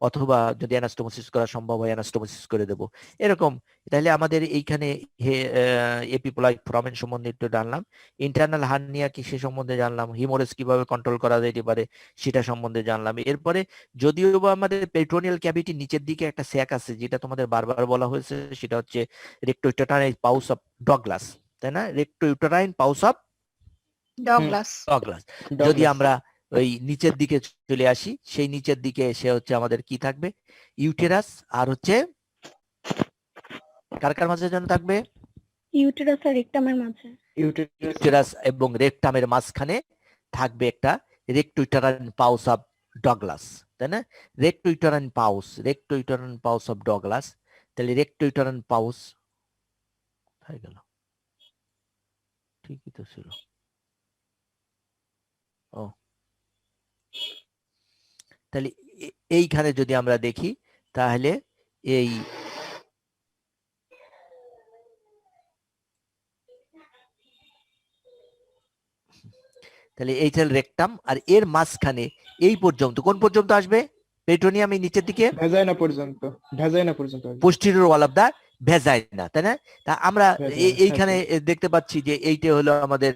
অথবা যদি অ্যানাস্টোমোসিস করা সম্ভব হয় অ্যানাস্টোমোসিস করে দেবো, এরকম। তাহলে আমাদের এইখানে এপিপোলাইক ফোরামেন সম্বন্ধে একটু জানলাম, ইন্টারনাল হার্নিয়া কি সে সম্বন্ধে জানলাম, হিমোরেজ কিভাবে কন্ট্রোল করা যেতে পারে সেটা সম্বন্ধে জানলাম। এরপরে যদিও বা আমাদের পেরিটোনিয়াল ক্যাভিটি নিচের দিকে একটা স্যাক আছে, যেটা তোমাদের বারবার বলা হয়েছে, সেটা হচ্ছে রেক্টোইউটেরাইন পাউচ অফ ডগলাস, তাই না? রেক্টোইউটেরাইন পাউচ অফ Douglas. ডগলাস। যদি আমরা ওই নিচের দিকে চলে আসি, সেই নিচের দিকে এসে হচ্ছে আমাদের কি থাকবে? ইউটেরাস, আর হচ্ছে কার কার মাঝে যেন থাকবে? ইউটেরাস আর রেকটামের মাঝে। ইউটেরাস এবং রেকটামের মাঝখানে থাকবে একটা রেক্টোইউটেরাইন পাউচ অফ ডগলাস, তাই না? রেক্টোইউটেরাইন পাউচ অফ ডগলাস। তাহলে রেক্টোইউটেরাইন পাউচ হয়ে গেল, ঠিকই তো ছিল। ও, তাহলে এইখানে যদি আমরা দেখি তাহলে এই তাহলে এই হল রেকটাম, আর এর মাঝখানে এই পর্যন্ত কোন পর্যন্ত আসবে? পেরিটোনিয়াম এই নিচের দিকে ভ্যাজাইনা পর্যন্ত posterior wall of the vagina, তাই না? তা আমরা Vagina, এইখানে দেখতে পাচ্ছি যে এইটা হলো আমাদের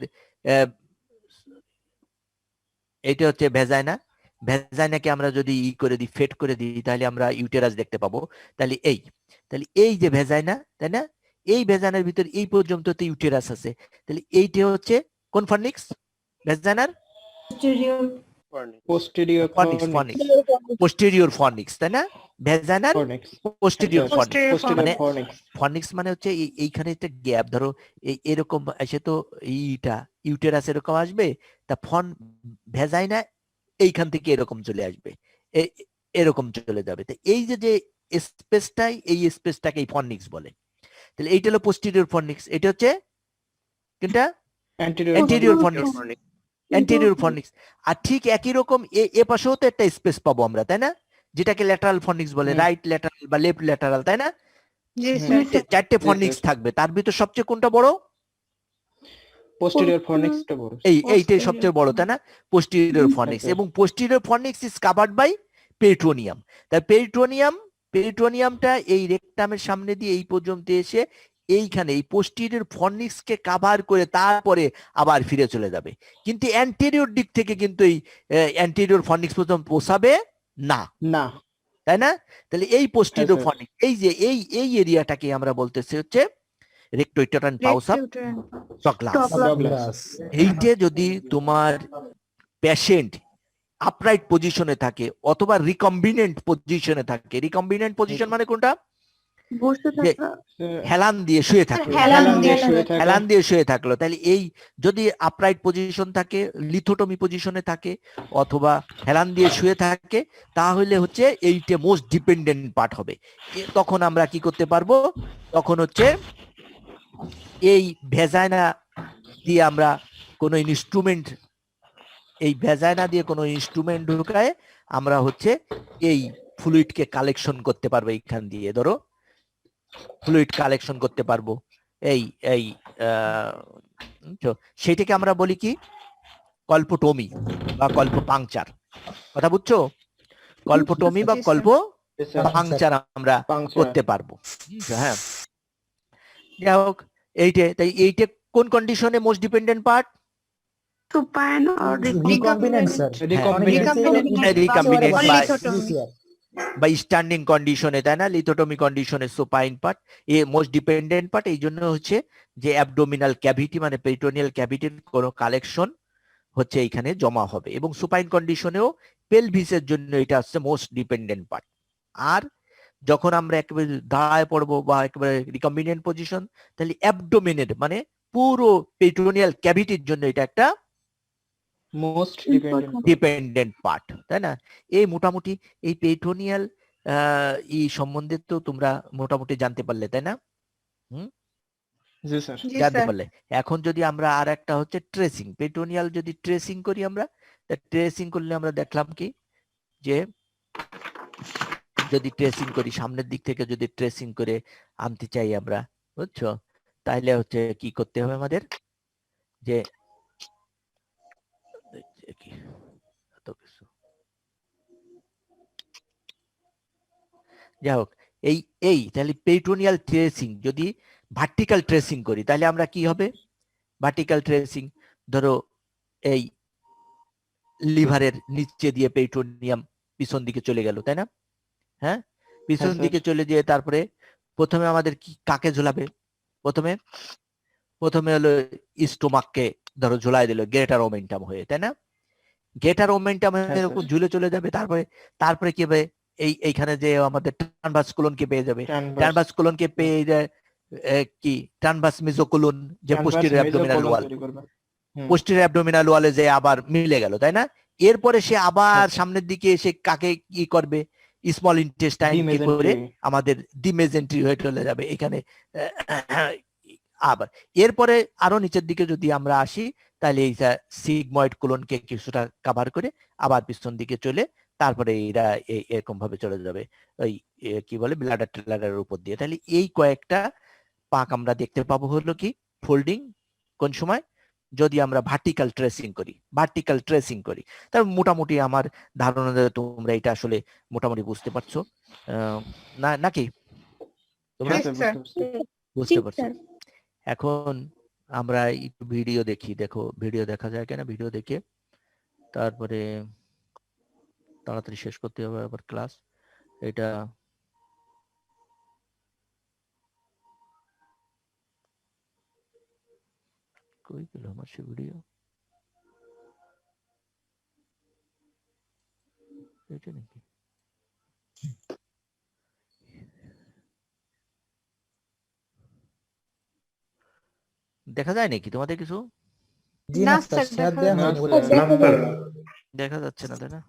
এইটা হচ্ছে ভেজাইনা। ভেজাইনাকে আমরা যদি করে দিই, ফেট করে দিই, তাহলে আমরা ইউটেরাস দেখতে পাবো। তাহলে এই যে ভেজাইনা, তাই না? এই ভেজাইনার ভিতর এই পর্যন্ত তো ইউটেরাস আছে। তাহলে এইটা হচ্ছে কোন ফর্নিক্স? ভেজাইনার posterior পোস্টেরিয়র ফর্নিক্স, তাই না? ভেজাইনার fornix, পোস্টেরিয়র আচ্ছা, ফর্নিক্স। Posterior মানে fornix, ফর্নিক্স মানে হচ্ছে এইখানে একটা গ্যাপ, ধরো এরকম এসে তো এইটা ইউটেরাস এরকম আসবে, তা ভেজাইনা এইখান থেকে এরকম চলে আসবে, এরকম চলে যাবে। তো এই যে স্পেসটাই, এই স্পেসটাকে ফর্নিক্স বলে। তাহলে এইটা হলো পোস্টেরিয়র ফর্নিক্স, এটা হচ্ছে কোনটা? anterior Anterior fornix, fornix। Anterior fornix. আর ঠিক একই রকম এ পাশেও তো একটা স্পেস পাবো আমরা, তাই না? যেটাকে ল্যাটারাল ফর্নিক্স বলে, হুম। রাইট ল্যাটারাল বা লেফট ল্যাটারাল, তাই না? জি হুম। স্যার চারটে ফর্নিক্স থাকবে, তার ভিতর সবচেয়ে কোনটা বড়? posterior fornix টা বড়। এইটাই সবচেয়ে বড়, তাই না? Posterior fornix. একদম। এবং posterior fornix is covered by peritoneum. তাই পেরিটোনিয়ামটা এই রেকটামের সামনে দিয়ে এই পর্যন্ত এসে এইখানে এই পোস্টেরিয়র ফর্নিক্সকে কাভার করে তারপরে আবার ফিরে চলে যাবে। কিন্তু অ্যান্টেরিয়র দিক থেকে কিন্তু এই অ্যান্টেরিয়র ফর্নিক্স পর্যন্ত পৌঁছাবে না, না, তাই না? তাহলে এই পোস্টেরিয়র স্যার। ফর্নিক্স, এই যে এই এরিয়াটাকে আমরা বলতেছি হচ্ছে রেক্টোইটারান পাউসা চকলাস। Douglas, এইটা যদি তোমার পেশেন্ট আপরাইট পজিশনে থাকে অথবা রিকম্বিনেন্ট পজিশনে থাকে, রিকম্বিনেন্ট পজিশন মানে কোনটা? যে হেলান দিয়ে শুয়ে থাকলো, হেলান দিয়ে শুয়ে থাকা, হেলান দিয়ে শুয়ে থাকলো, তাহলে এই যদি আপরাইট পজিশন থাকে, লিথোটমি পজিশনে থাকে অথবা হেলান দিয়ে শুয়ে থাকে, তাহলে হচ্ছে এইটা মোস্ট ডিপেন্ডেন্ট পার্ট হবে। তখন আমরা কি করতে পারবো? তখন হচ্ছে এই ভেজাইনা দিয়ে আমরা কোনো ইনস্ট্রুমেন্ট, এই ভেজাইনা দিয়ে কোনো ইনস্ট্রুমেন্ট ঢুকায় আমরা হচ্ছে এই ফ্লুইডকে কালেকশন করতে পারবো। এইখান দিয়ে ধরো ফ্লুইড কালেকশন করতে পারবো। এই এই তো সেইটাকে আমরা বলি কি? কল্পোটমি বা কল্পপাংচার। কথা বুঝছো? কল্পোটমি বা কল্প Yes, sir. পাংচার আমরা Puncture. করতে পারবো। হ্যাঁ, যাই হোক, এইটা কোন কন্ডিশনে most dependent part? supine or recombinant sir Recombinant Or by lithotomy. বা স্ট্যান্ডিং কন্ডিশনে, তাই না? লিথোটমি কন্ডিশনে সুপাইন পার্ট এ মোস্ট ডিপেন্ডেন্ট পার্ট। এই জন্য হচ্ছে যে অ্যাবডোমিনাল ক্যাভিটি মানে পেরিটোনিয়াল ক্যাভিটির কোনো কালেকশন হচ্ছে এইখানে জমা হবে। এবং সুপাইন কন্ডিশনেও পেলভিসের জন্য এটা হচ্ছে মোস্ট ডিপেন্ডেন্ট পার্ট। আর যখন আমরা একেবারে দাঁড়ায় পড়বো বা একেবারে রিকম্বিনেন্ট পজিশন, তাহলে অ্যাবডোমিনের মানে পুরো পেরিটোনিয়াল ক্যাভিটির জন্য এটা একটা most dependent. ডিপেন্ডেন্ট পার্ট, তাই না? এই মোটামুটি এই পেরিটোনিয়াল ই সম্বন্ধে তো তোমরা মোটামুটি জানতে পারলে, তাই না? জি স্যার। জি জানতে স্যার পারলে। এখন যদি আমরা আর একটা হচ্ছে ট্রেসিং, পেরিটোনিয়াল যদি ট্রেসিং করি আমরা, ট্রেসিং করলে আমরা দেখলাম কি যে যদি ট্রেসিং করি, সামনের দিক থেকে যদি ট্রেসিং করে আনতে চাই আমরা, বুঝছো, তাহলে হচ্ছে কি করতে হবে আমাদের? যে কি এত কিছু, যাই হোক, এই তাহলে পেরিটোনিয়াল ট্রেসিং যদি ভার্টিক্যাল ট্রেসিং করি, তাহলে আমরা কি হবে? ভার্টিক্যাল ট্রেসিং ধরো এই লিভারের নিচে দিয়ে পেরিটোনিয়াম পিছন দিকে চলে গেল, তাই না? হ্যাঁ, পিছন স্যার। দিকে চলে যেয়ে তারপরে প্রথমে আমাদের কি কাকে ঝোলাবে? প্রথমে হলো স্টোমাককে ধরো ঝোলাই দিল গ্রেটার ওমেন্টাম হয়ে, তাই না? গ্রেটার ওমেন্টাম হ্যাঁ, এরকম স্যার। ঝুলে চলে যাবে। তারপরে কি হবে? এইখানে যে আমাদের ট্রানভার্স কোলনকে পেয়ে যাবে, Canvas. ট্রানভার্স কোলনকে পেয়ে যায় কি ট্রানভার্স মেসোকোলন যে Canvas পোস্টেরিয়র অ্যাবডোমিনাল mesocolon ওয়াল, তৈরি করবে। হুম। পোস্টেরিয়র অ্যাবডোমিনাল ওয়ালে যে আবার মিলে গেল, তাই না? এরপরে সে আবার সামনের দিকে এসে কাকে কি করবে? স্মল ইন্টেস্টাইন কে করে Demesentery. আমাদের ডিমেজেন্ট্রি হয়ে চলে যাবে এখানে। আবার এরপরে আরো নিচের দিকে যদি আমরা আসি, তাহলে এই সিগময়েড কোলনকে কিছুটা কভার করে আবার পিছন দিকে চলে তারপরে এরা এরকম ভাবে চলে যাবে ওই কি বলে ব্লাডার টেলারের উপর দিয়ে। তাহলে এই কয়েকটা পাক আমরা দেখতে পাবো হলো কি ফোল্ডিং কোন সময়? যদি আমরা ভার্টিক্যাল ট্রেসিং করি। তার মোটামুটি আমার ধারণা তোমরা এটা আসলে মোটামুটি বুঝতে পারছো নাকি? তোমরা Yes, sir. বুঝতে জি, পারছো? স্যার। এখন আমরা একটু ভিডিও দেখি, দেখো ভিডিও দেখা যায় কিনা, ভিডিও দেখে তারপরে তাড়াতাড়ি শেষ করতে হবে আবার ক্লাস। এটা কই গেল আমার সে ভিডিও? এটা নাকি দেখা যায় নাকি তোমাদের কিছু? জি না, না স্যার, স্যার, শেয়ার দেখা দেওয়া যাচ্ছে হয়নি না। বলে। দেখা যায়। দেখা যাচ্ছে না তাই না?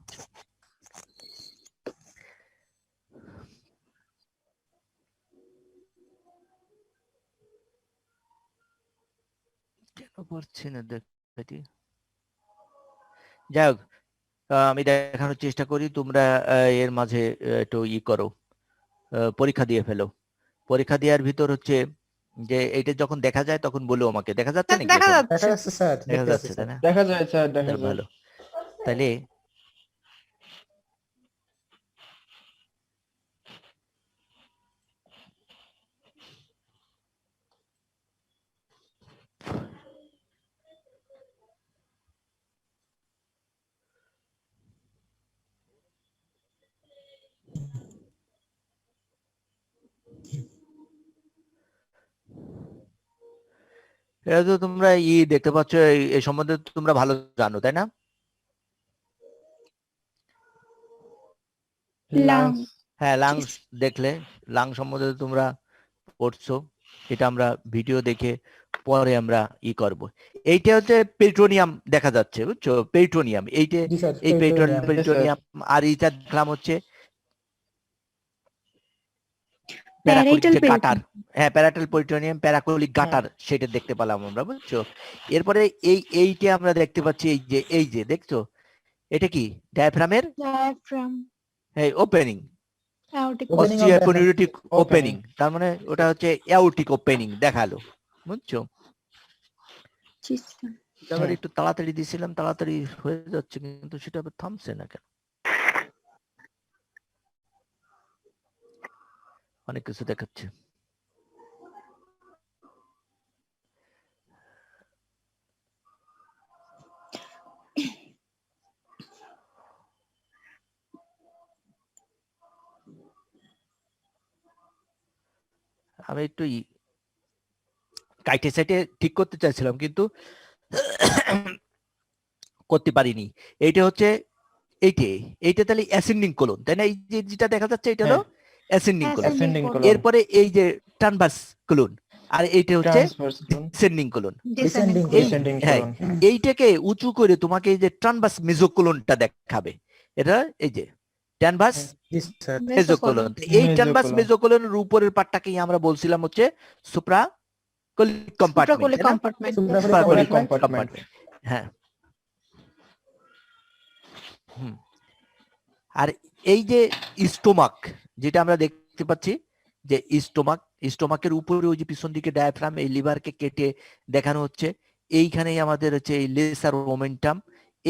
কেন পারছি না দেখাতে? যাই হোক, আমি দেখানোর চেষ্টা করি, তোমরা এর মাঝে একটু করো, পরীক্ষা দিয়ে ফেলো। পরীক্ষা দেওয়ার ভিতর হচ্ছে যে এইটা যখন দেখা যায় তখন বলো আমাকে, দেখা যাচ্ছে স্যার, নাকি দেখা এখন? দেখা যাচ্ছে। যাচ্ছে স্যার, দেখা দেখতে পাচ্ছি যাচ্ছে স্যার। তাই না? দেখা যায় স্যার, দেখা তাহলে যায়। ভালো। তাহলে এটা তো তোমরা দেখতে পাচ্ছ, এই সম্বন্ধে তোমরা ভালো জানো তাই না? লাং। হ্যাঁ, লাংস দেখলে, লাং সম্বন্ধে তোমরা পড়ছো, এটা আমরা ভিডিও দেখে পরে আমরা করব। এইটা হচ্ছে পেট্রোনিয়াম দেখা যাচ্ছে, বুঝছো? পেট্রোনিয়াম এইটা, জি স্যার, এই পেট্রোলিয়াম। পেট্রোনিয়াম। আর এইটা দেখলাম হচ্ছে প্যারাকলিক প্যারাইটাল যে গাটার। হ্যাঁ, প্যারাটাল পেট্রোনিয়াম, প্যারাকলিক গাটার, হ্যাঁ। সেটা দেখতে পেলাম আমরা, বুঝছো? এরপরে এইটা আমরা দেখতে পাচ্ছি, এই যে দেখছো, এটা কি? ডায়াফ্রামের diaphragm, opening, aortic Opening of Austria diaphragm. পনিউরেটিক Opening. Opening, তার মানে ওটা হচ্ছে অ্যাওর্টিক ওপেনিং দেখালো, বুঝছো? সিস্টেম। আবার একটু তাড়াতাড়ি দিছিলাম, তাড়াতাড়ি হয়ে যাচ্ছে, কিন্তু সেটা আবার থামছে না কেন? অনেক কিছু দেখাচ্ছে। আমি একটু কাইটে সাইটে ঠিক করতে চাইছিলাম কিন্তু করতে পারিনি। এইটা হচ্ছে এইটা তাহলে অ্যাসেন্ডিং কোলন তাই না? এই যে যেটা দেখা যাচ্ছে এটা হলো অ্যাসেন্ডিং কোলন। Ascending colon. এরপরে এই যে ট্রানভার্স কোলন, আর এইটা হচ্ছে Transverse colon. Descending colon. Descending Descending এই colon. Descending হ্যাঁ, colon. এইটাকে উঁচু করে তোমাকে এই যে ট্রানভার্স মেজোকোলনটা দেখাবে। এটা এই যে ট্রানভার্স জি স্যার। মেজোকোলন। এই ট্রানভার্স Mesocolon. মেজোকোলনের উপরের পার্টটাকেই আমরা বলছিলাম হচ্ছে সুপ্রাকলিক কম্পার্টমেন্ট, Supracolic তাই না? compartment. Supracolic সুপ্রাকলিক compartment. কম্পার্টমেন্ট, হ্যাঁ। আর এই যে স্টোমাক, যেটা আমরা দেখতে পাচ্ছি যে স্টোমাকের উপরে ওই যে পিছন দিকে ডায়াফ্রাম, এই লিভারকে কেটে দেখানো হচ্ছে। এইখানেই আমাদের হচ্ছে এই লেসার ওমেন্টাম,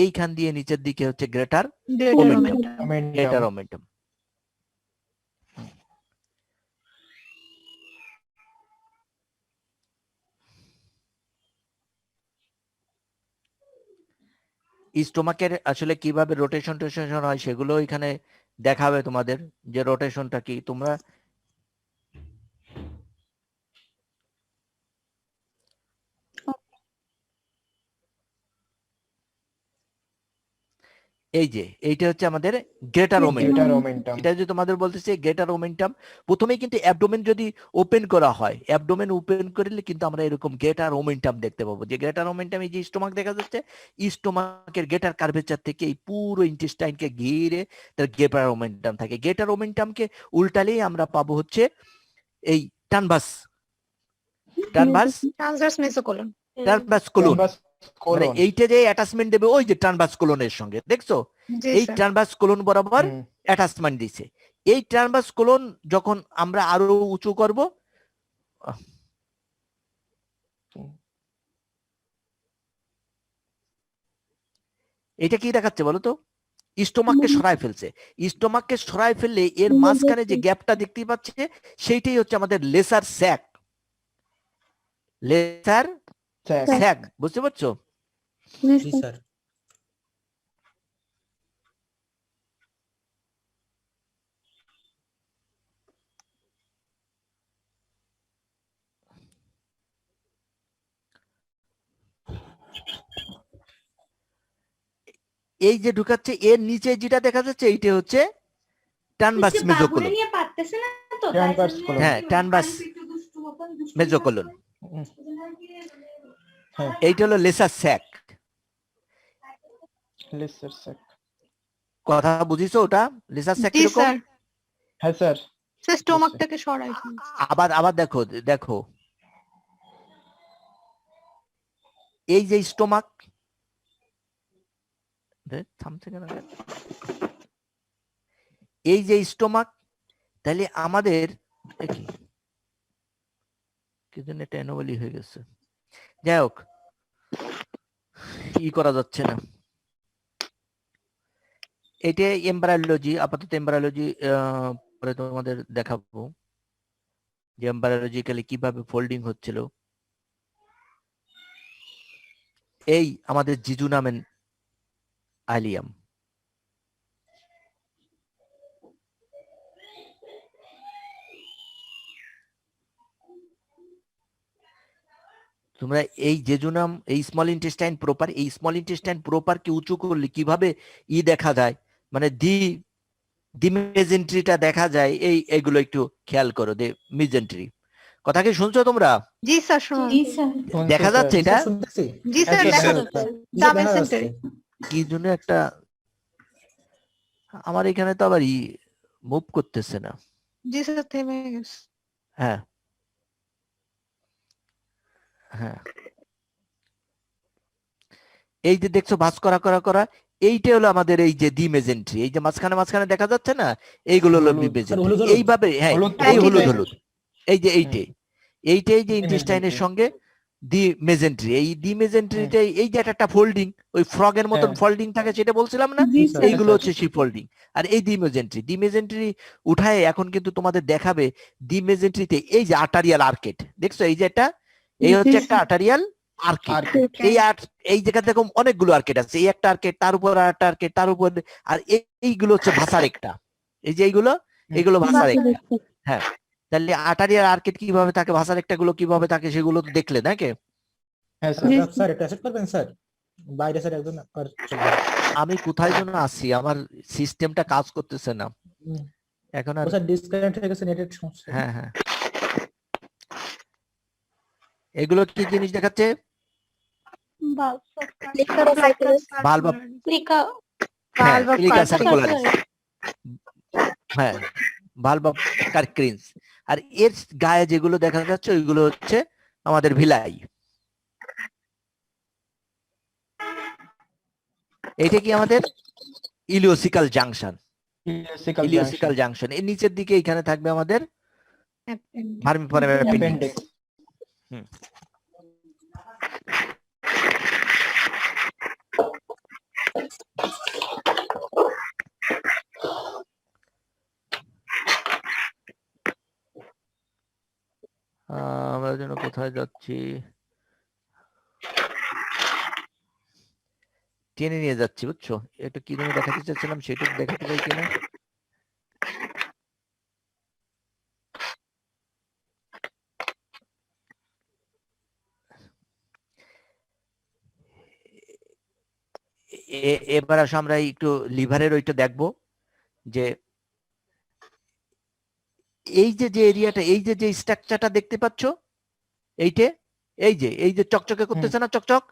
এইখান দিয়ে নিচের দিকে হচ্ছে greater Greater omentum, omentum. Greater Omentum. Omentum. স্টোমাকের আসলে কিভাবে রোটেশন টোটেশন হয় সেগুলো এখানে দেখাবে তোমাদের, যে রোটেশনটা কি। তোমরা এই যে এইটা হচ্ছে আমাদের গ্রেটার ওমেন্টাম। Greater omentum. এটা যে তোমাদের বলতেছে গ্রেটার ওমেন্টাম, প্রথমেই কিন্তু অ্যাবডোমেন যদি ওপেন করা হয়, অ্যাবডোমেন ওপেন করলে কিন্তু আমরা এরকম গ্রেটার ওমেন্টাম দেখতে পাবো। যে গ্রেটার ওমেন্টাম, এই যে স্টোমাক দেখা যাচ্ছে, স্টোমাকের গ্রেটার কার্ভেচার থেকে এই পুরো ইন্টেস্টাইনকে ঘিরে তার গ্রেটার ওমেন্টাম থাকে। গ্রেটার ওমেন্টামকে উল্টালেই আমরা পাবো হচ্ছে এই ট্রানভার্স Transverse mesocolon. কোলন। Transverse মানে colon. এইটা যে অ্যাটাচমেন্ট দেবে ওই যে ট্রানভার্স কোলনের সঙ্গে, দেখছো? জি এই স্যার। ট্রানভার্স কোলন বরাবর হুম। অ্যাটাচমেন্ট দিছে। এই ট্রানভার্স কোলন যখন আমরা আরো উঁচু করব, এটা কি দেখাচ্ছে বলো তো? স্টোমাককে সরায় ফেলছে। স্টোমাককে সরায় ফেললে এর মাঝখানে যে গ্যাপটা দেখতে পাচ্ছে সেইটাই হচ্ছে আমাদের লেসার স্যাক। লেসার স্যাক, বুঝতে পারছো? জি স্যার। এই যে ঢুকাচ্ছে এর নিচে যেটা দেখা যাচ্ছে এইটা হচ্ছে টানবাস মেজোকোলন। নিয়ে পারতেছে না তো Transverse colon। হ্যাঁ, টানবাস মেজোকোলন। হ্যাঁ, এইটা হলো লেসার স্যাক। Lesser sac. কথা বুঝিছো ওটা? লেসার স্যাক জি কিরকম? স্যার, হ্যাঁ স্যার। সে স্টোমাকটাকে সরাই ফেলছে। আবার আবার দেখো দেখো, এই যে স্টোমাক, থামছে কেন? এই যে স্টোমাক, তাহলে আমাদের কি যেন একটা অ্যানোমালি হয়ে গেছে। যাই হোক, ই করা যাচ্ছে না। এটা এমব্রায়োলজি, আপাতত এমব্রায়োলজি পরে তোমাদের দেখাবো যে এমব্রায়োলজিক্যালি কিভাবে ফোল্ডিং হচ্ছিল। এই আমাদের জিজুনামেন আইলিয়াম। তোমরা এই জেজুনাম, এই স্মল ইন্টেস্টাইন প্রপার, এই স্মল ইন্টেস্টাইন প্রপার কি উঁচু করলে কিভাবে দেখা যায়, মানে দি মেজেন্ট্রিটা দেখা যায়, এগুলো একটু খেয়াল করো। দে মেজেন্ট্রি কথা কি শুনছো তোমরা? জি স্যার, শুনুন। দেখা যাচ্ছে এটা? শুনতেছি। জি স্যার, হ্যাঁ, দেখা স্যার। যাচ্ছে। জি দা স্যার, দেখা মেসেন্টারি। যাচ্ছে। কি জন্য একটা আমার এখানে তো আবার মুভ করতেছে না। জি স্যার, থেমে গেছে। হ্যাঁ হ্যাঁ, এই যে দেখছো ভাঁজ করা করা করা, এইটা হলো আমাদের এই যে দি মেজেন্ট্রি, এই যে মাঝখানে মাঝখানে দেখা যাচ্ছে না, এইগুলো হলো দি হলুদ। মেজেন্ট্রি। হলুদ হলুদ। এইভাবে, হ্যাঁ, হলুদ এই হলুদ হলুদ হলুদ। হলুদ, এই যে এইটাই যে দি ইন্টেস্টাইনের মেজেন্ট্রি। সঙ্গে দি মেজেন্ট্রি। এই দি মেজেন্ট্রিতে এই যে একটা ফোল্ডিং, ওই ফ্রগের মতন হ্যাঁ। ফোল্ডিং থাকে, সেটা বলছিলাম না, জি স্যার। এইগুলো হচ্ছে সেই ফোল্ডিং। আর এই দি মেজেন্ট্রি উঠায় এখন কিন্তু তোমাদের দেখাবে দি মেজেন্ট্রিতে এই যে আর্টারিয়াল আর্কেট দেখছো, এই যে একটা, এই হচ্ছে একটা আর্টারিয়াল আর্কেট। আর্কেট। এই জায়গা দেখো অনেকগুলো আর্কেট আছে, এই একটা আর্কেট, তার উপর আরেকটা আর্কেট, তার উপর, আর এইগুলো হচ্ছে ভাষার একটা, এই যে এইগুলো ভাষার একটা। হ্যাঁ, তাহলে আর্টারিয়াল আর্কেট কিভাবে থাকে, ভাষার একটা গুলো কিভাবে থাকে, সেগুলো তো দেখলে নাকি? হ্যাঁ স্যার। স্যার একটু অ্যাসেপ্ট করবেন স্যার? বাইরে স্যার একজন আর চলে আসছে। আমি কোথায় যেন আছি, আমার সিস্টেমটা কাজ করতেছে না হুম। এখন ও আর। স্যার ডিসকানেক্ট হয়ে গেছে, নেটের সমস্যা। হ্যাঁ হ্যাঁ, এগুলো কি জিনিস দেখাচ্ছে? Valve of, হ্যাঁ, Valve of Ilica Purkinje। circularis, হ্যাঁ, ভালভ অফ কার্ক্রিন্স। আর এর গায়ে যেগুলো দেখা যাচ্ছে ওইগুলো হচ্ছে আমাদের ভিলাই। এইটা কি আমাদের ইলিওসিকাল জাংশন। ইলিওসিকাল জাংশন এর নিচের দিকে এখানে থাকবে আমাদের ভার্মিফোরাম অ্যাপেন্ডিক্স। হুম, আমরা যেন কোথায় যাচ্ছি, টেনে নিয়ে যাচ্ছি, বুঝছো? এটা কি যেন দেখাতে চাচ্ছিলাম, সেটা দেখাতে পাই কিনা। এবার আসো আমরা একটু লিভারের ওইটা দেখবো, যে এই যে এরিয়াটা, এই যে স্ট্রাকচারটা দেখতে পাচ্ছ, এই যে চকচকে করতেছে না, চকচক,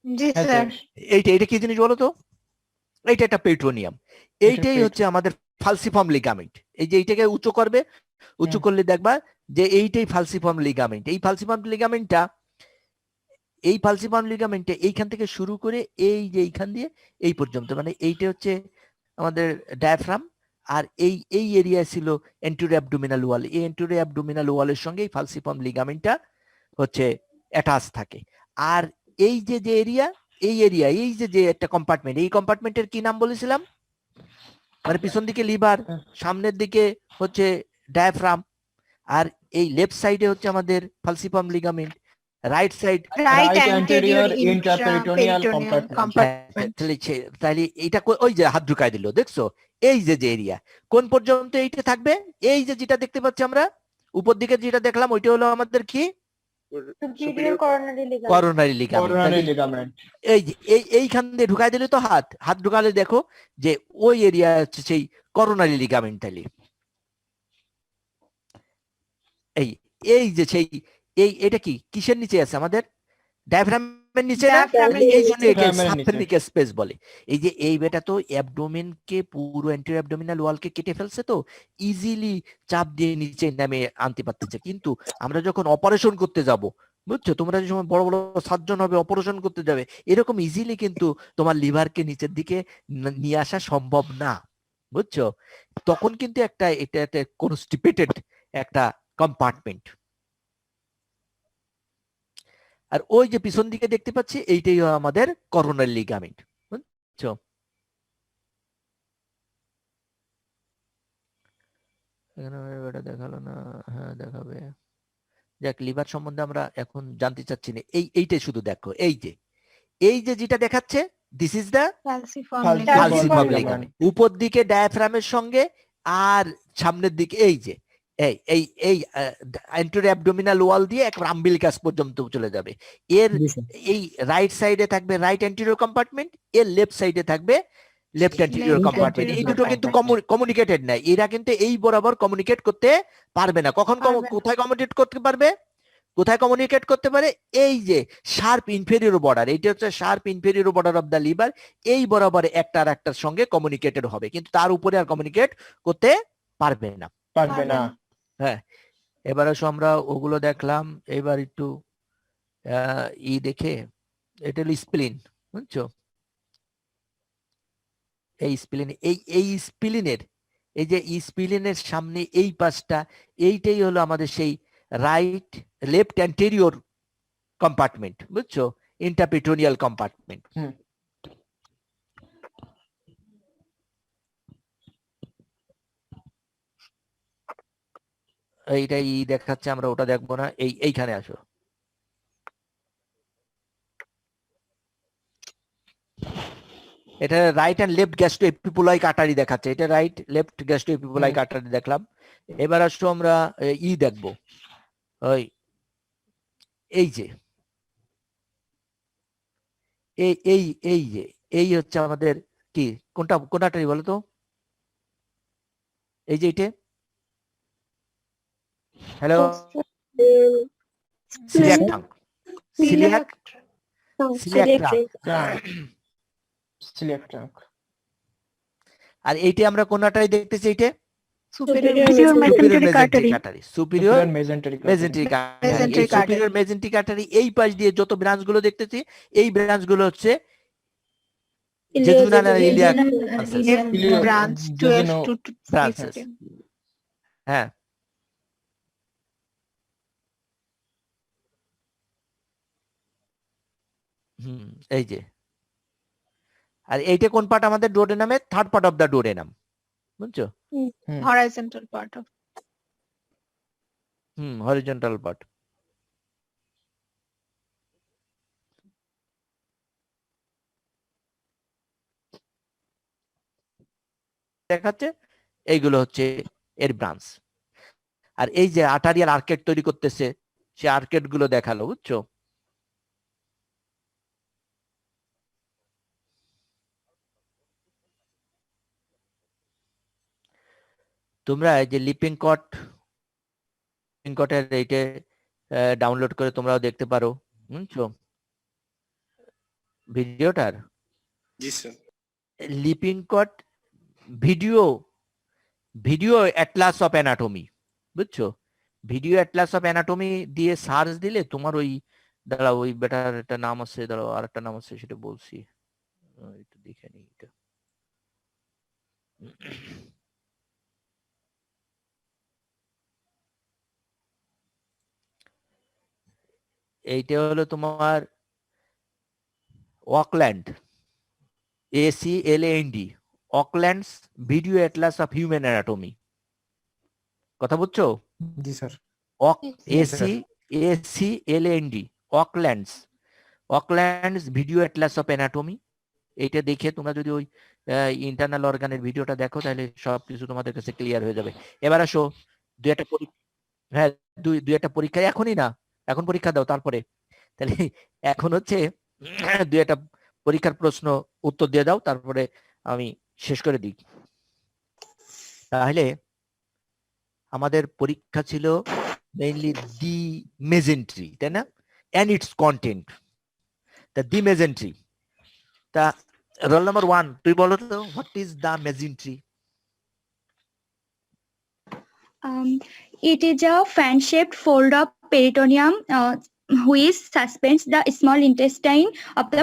জি স্যার। এইটা কি জিনিস বলো তো? এইটা একটা পেট্রোনিয়াম। এইটাই হচ্ছে আমাদের ফালসিফর্ম লিগামেন্ট। এই যে এইটাকে উঁচু করবে, উঁচু করলে দেখবা যে এইটাই ফালসিফর্ম লিগামেন্ট। এই ফালসিফর্ম লিগামেন্টটা এইখান থেকে শুরু করে এই যে এইখান দিয়ে এই পর্যন্ত, মানে এইটা হচ্ছে আমাদের ডায়াফ্রাম। আর এই এরিয়া ছিল এন্টেরিয়র অ্যাবডোমিনাল ওয়াল। এই এন্টেরিয়র অ্যাবডোমিনাল ওয়ালের সঙ্গে এই ফালসিফর্ম লিগামেন্টটা হচ্ছে অ্যাটাচ থাকে। আর এই যে এরিয়া, এই যে একটা কম্পার্টমেন্ট, এই কম্পার্টমেন্টের কি নাম বলেছিলাম? মানে পিছন দিকে লিভার, সামনের দিকে হচ্ছে ডায়াফ্রাম, আর এই লেফট সাইডে হচ্ছে আমাদের falciform ligament, right side. Right Right anterior anterior intraperitoneal compartment. তাহলে এইটা ওই যে হাত ঢুকাই দিল, দেখছো? এই যে এরিয়া কোন পর্যন্ত এইটা থাকবে, এই যে যেটা দেখতে পাচ্ছি আমরা উপর দিকে যেটা দেখলাম, ওইটা হলো আমাদের কি superior coronary ligament coronary ligament. Coronary ligament. এই যে এইখান দিয়ে ঢুকাই দিলে তো হাত ঢুকালে দেখো যে ওই এরিয়া হচ্ছে সেই করোনারি লিগামেন্ট। তাহলে এই এই যে সেই এটা কি কিসের নিচে আছে আমাদের? ডায়াফ্রামের নিচে না? Diaphragm-এর এই জন্য একে Diaphragm-এর নিচে। সাবথেনিক স্পেস বলে। এই যে এই বেটা তো অ্যাবডোমেনকে পুরো অ্যান্টেরিয়র অ্যাবডোমিনাল ওয়ালকে কেটে ফেলছে, তো ইজিলি চাপ দিয়ে নিচে নামে আনতে পারতেছে। কিন্তু আমরা যখন অপারেশন করতে যাব, বুঝছো, তোমরা যে সময় বড় বড় সার্জন হবে, অপারেশন করতে যাবে, এরকম ইজিলি কিন্তু তোমার লিভারকে নিচের দিকে নিয়ে আসা সম্ভব না, বুঝছো? তখন কিন্তু এটা একটা কনস্টিপেটেড একটা কম্পার্টমেন্ট। আর ওই যে পিছন দিকে দেখতে পাচ্ছি, এইটাই আমাদের করোনারি লিগামেন্ট, বুঝছো? এখানে এটা দেখালো না, হ্যাঁ দেখাবে। যাক, লিভার সম্বন্ধে আমরা এখন জানতে চাচ্ছি না, এইটাই শুধু দেখো। এই যে যেটা দেখাচ্ছে, this is the falciform Falciform ফালসিপাম ligament. Ligament. উপর দিকে ডায়াফ্রামের সঙ্গে, আর সামনের দিকে এই যে এই অ্যান্টেরিয়র অ্যাবডোমিনাল ওয়াল দিয়ে একবার আম্বিলিকাস পর্যন্ত চলে যাবে। এর এই রাইট সাইডে থাকবে রাইট অ্যান্টেরিয়র কম্পার্টমেন্ট, এর লেফট সাইডে থাকবে লেফট অ্যান্টেরিয়র Left কম্পার্টমেন্ট। এই anterior দুটো কিন্তু compartment. কমিউনিকেটেড নাই, এরা কিন্তু এই বরাবর কমিউনিকেট করতে পারবে না। কখন পারবে না। কোথায় কমিউনিকেট করতে পারবে? কোথায় কমিউনিকেট করতে পারে? এই যে শার্প ইনফেরিয়র বর্ডার, এইটা হচ্ছে sharp inferior border of the liver, এই বরাবর একটা আর একটার সঙ্গে কমিউনিকেটেড হবে, কিন্তু তার উপরে আর কমিউনিকেট করতে পারবে না। পারবে না। হ্যাঁ, এবার আসো আমরা ওগুলো দেখলাম। এবার একটু দেখে, এটা হলো স্প্লিন, বুঝছো? এই স্প্লিন, এই স্প্লিনের, এই যে স্প্লিনের সামনে এই পাশটা, এইটাই হলো আমাদের সেই লেফট অ্যান্টেরিয়র কম্পার্টমেন্ট, বুঝছো? ইন্টারপিটোনিয়াল কম্পার্টমেন্ট। হুম। এইটাই দেখাচ্ছে, আমরা ওটা দেখবো না। এইখানে আসো। এটা রাইট অ্যান্ড লেফট গ্যাস্ট্রো এপিপোলাই কাটারি দেখাচ্ছে, এটা রাইট লেফট গ্যাস্ট্রো এপিপোলাই কাটারি দেখলাম। এবার আসো আমরা দেখবো, ওই এই যে এই হচ্ছে আমাদের কি, কোন আর্টারি বলো তো? এই যে এইটা, hello, coeliac trunk, coeliac trunk. Celiac trunk. আর এইটা আমরা কোন আর্টারি দেখতেছি? এইটা superior Superior mesenteric mesenteric artery, superior Mesenteric. Mesenteric artery. Mesenteric artery. Superior mesenteric artery এই পাশ দিয়ে যত ব্রাঞ্চ গুলো দেখতেছি, এই ব্রাঞ্চ গুলো হচ্ছে জেজুনাল আর iliac Iliac branch 12 jejunal to branches. 15. হ্যাঁ, এই যে। আর এইটা কোন পার্ট আমাদের ডুওডেনামে? Third part of the duodenum, বুঝছো? Horizontal part of horizontal part. দেখাচ্ছে এইগুলো হচ্ছে এর ব্রাঞ্চ। আর এই যে আর্টারিয়াল আর্কেট তৈরি করতেছে, সে আর্কেট গুলো দেখালো, বুঝছো? তোমরা এই যে লিপিং কটের এইটা ডাউনলোড করে তোমরাও দেখতে পারো, বুঝছো ভিডিওটার? জি স্যার। লিপিং কট ভিডিও অ্যাটলাস অফ অ্যানাটমি, বুঝছো? ভিডিও অ্যাটলাস অফ অ্যানাটমি দিয়ে সার্চ দিলে তোমার ওই, দাঁড়াও, ওই বেটার একটা নাম আছে, দাঁড়াও, আর একটা নাম আছে, সেটা বলছি, একটু দেখে নিই এটা। এইটা হলো তোমার Acland, ACLAND, Acland's video atlas of human anatomy. কথা বুঝছো? জি sir. ACLAND, Acland's video atlas of anatomy. এইটা দেখে তোমরা যদি ওই ইন্টারনাল অর্গানের ভিডিওটা দেখো তাহলে সবকিছু তোমাদের কাছে ক্লিয়ার হয়ে যাবে। এবার আসো দুই একটা হ্যাঁ দুই একটা পরীক্ষা, এখনই না, এখন পরীক্ষা দাও তারপরে। তাহলে এখন হচ্ছে দুই একটা পরীক্ষার প্রশ্ন উত্তর দিয়ে দাও, তারপরে আমি শেষ করে দিই। তাহলে আমাদের পরীক্ষা ছিল মেইনলি দি মেজেন্ট্রি, তাই না, অ্যান্ড ইটস কন্টেন্ট। তা দি মেজেন্ট্রি, তা রোল নাম্বার 1 তুই বলো তো, what is the mesentery? It is a fan-shaped fold of peritoneum which suspends the small intestine of the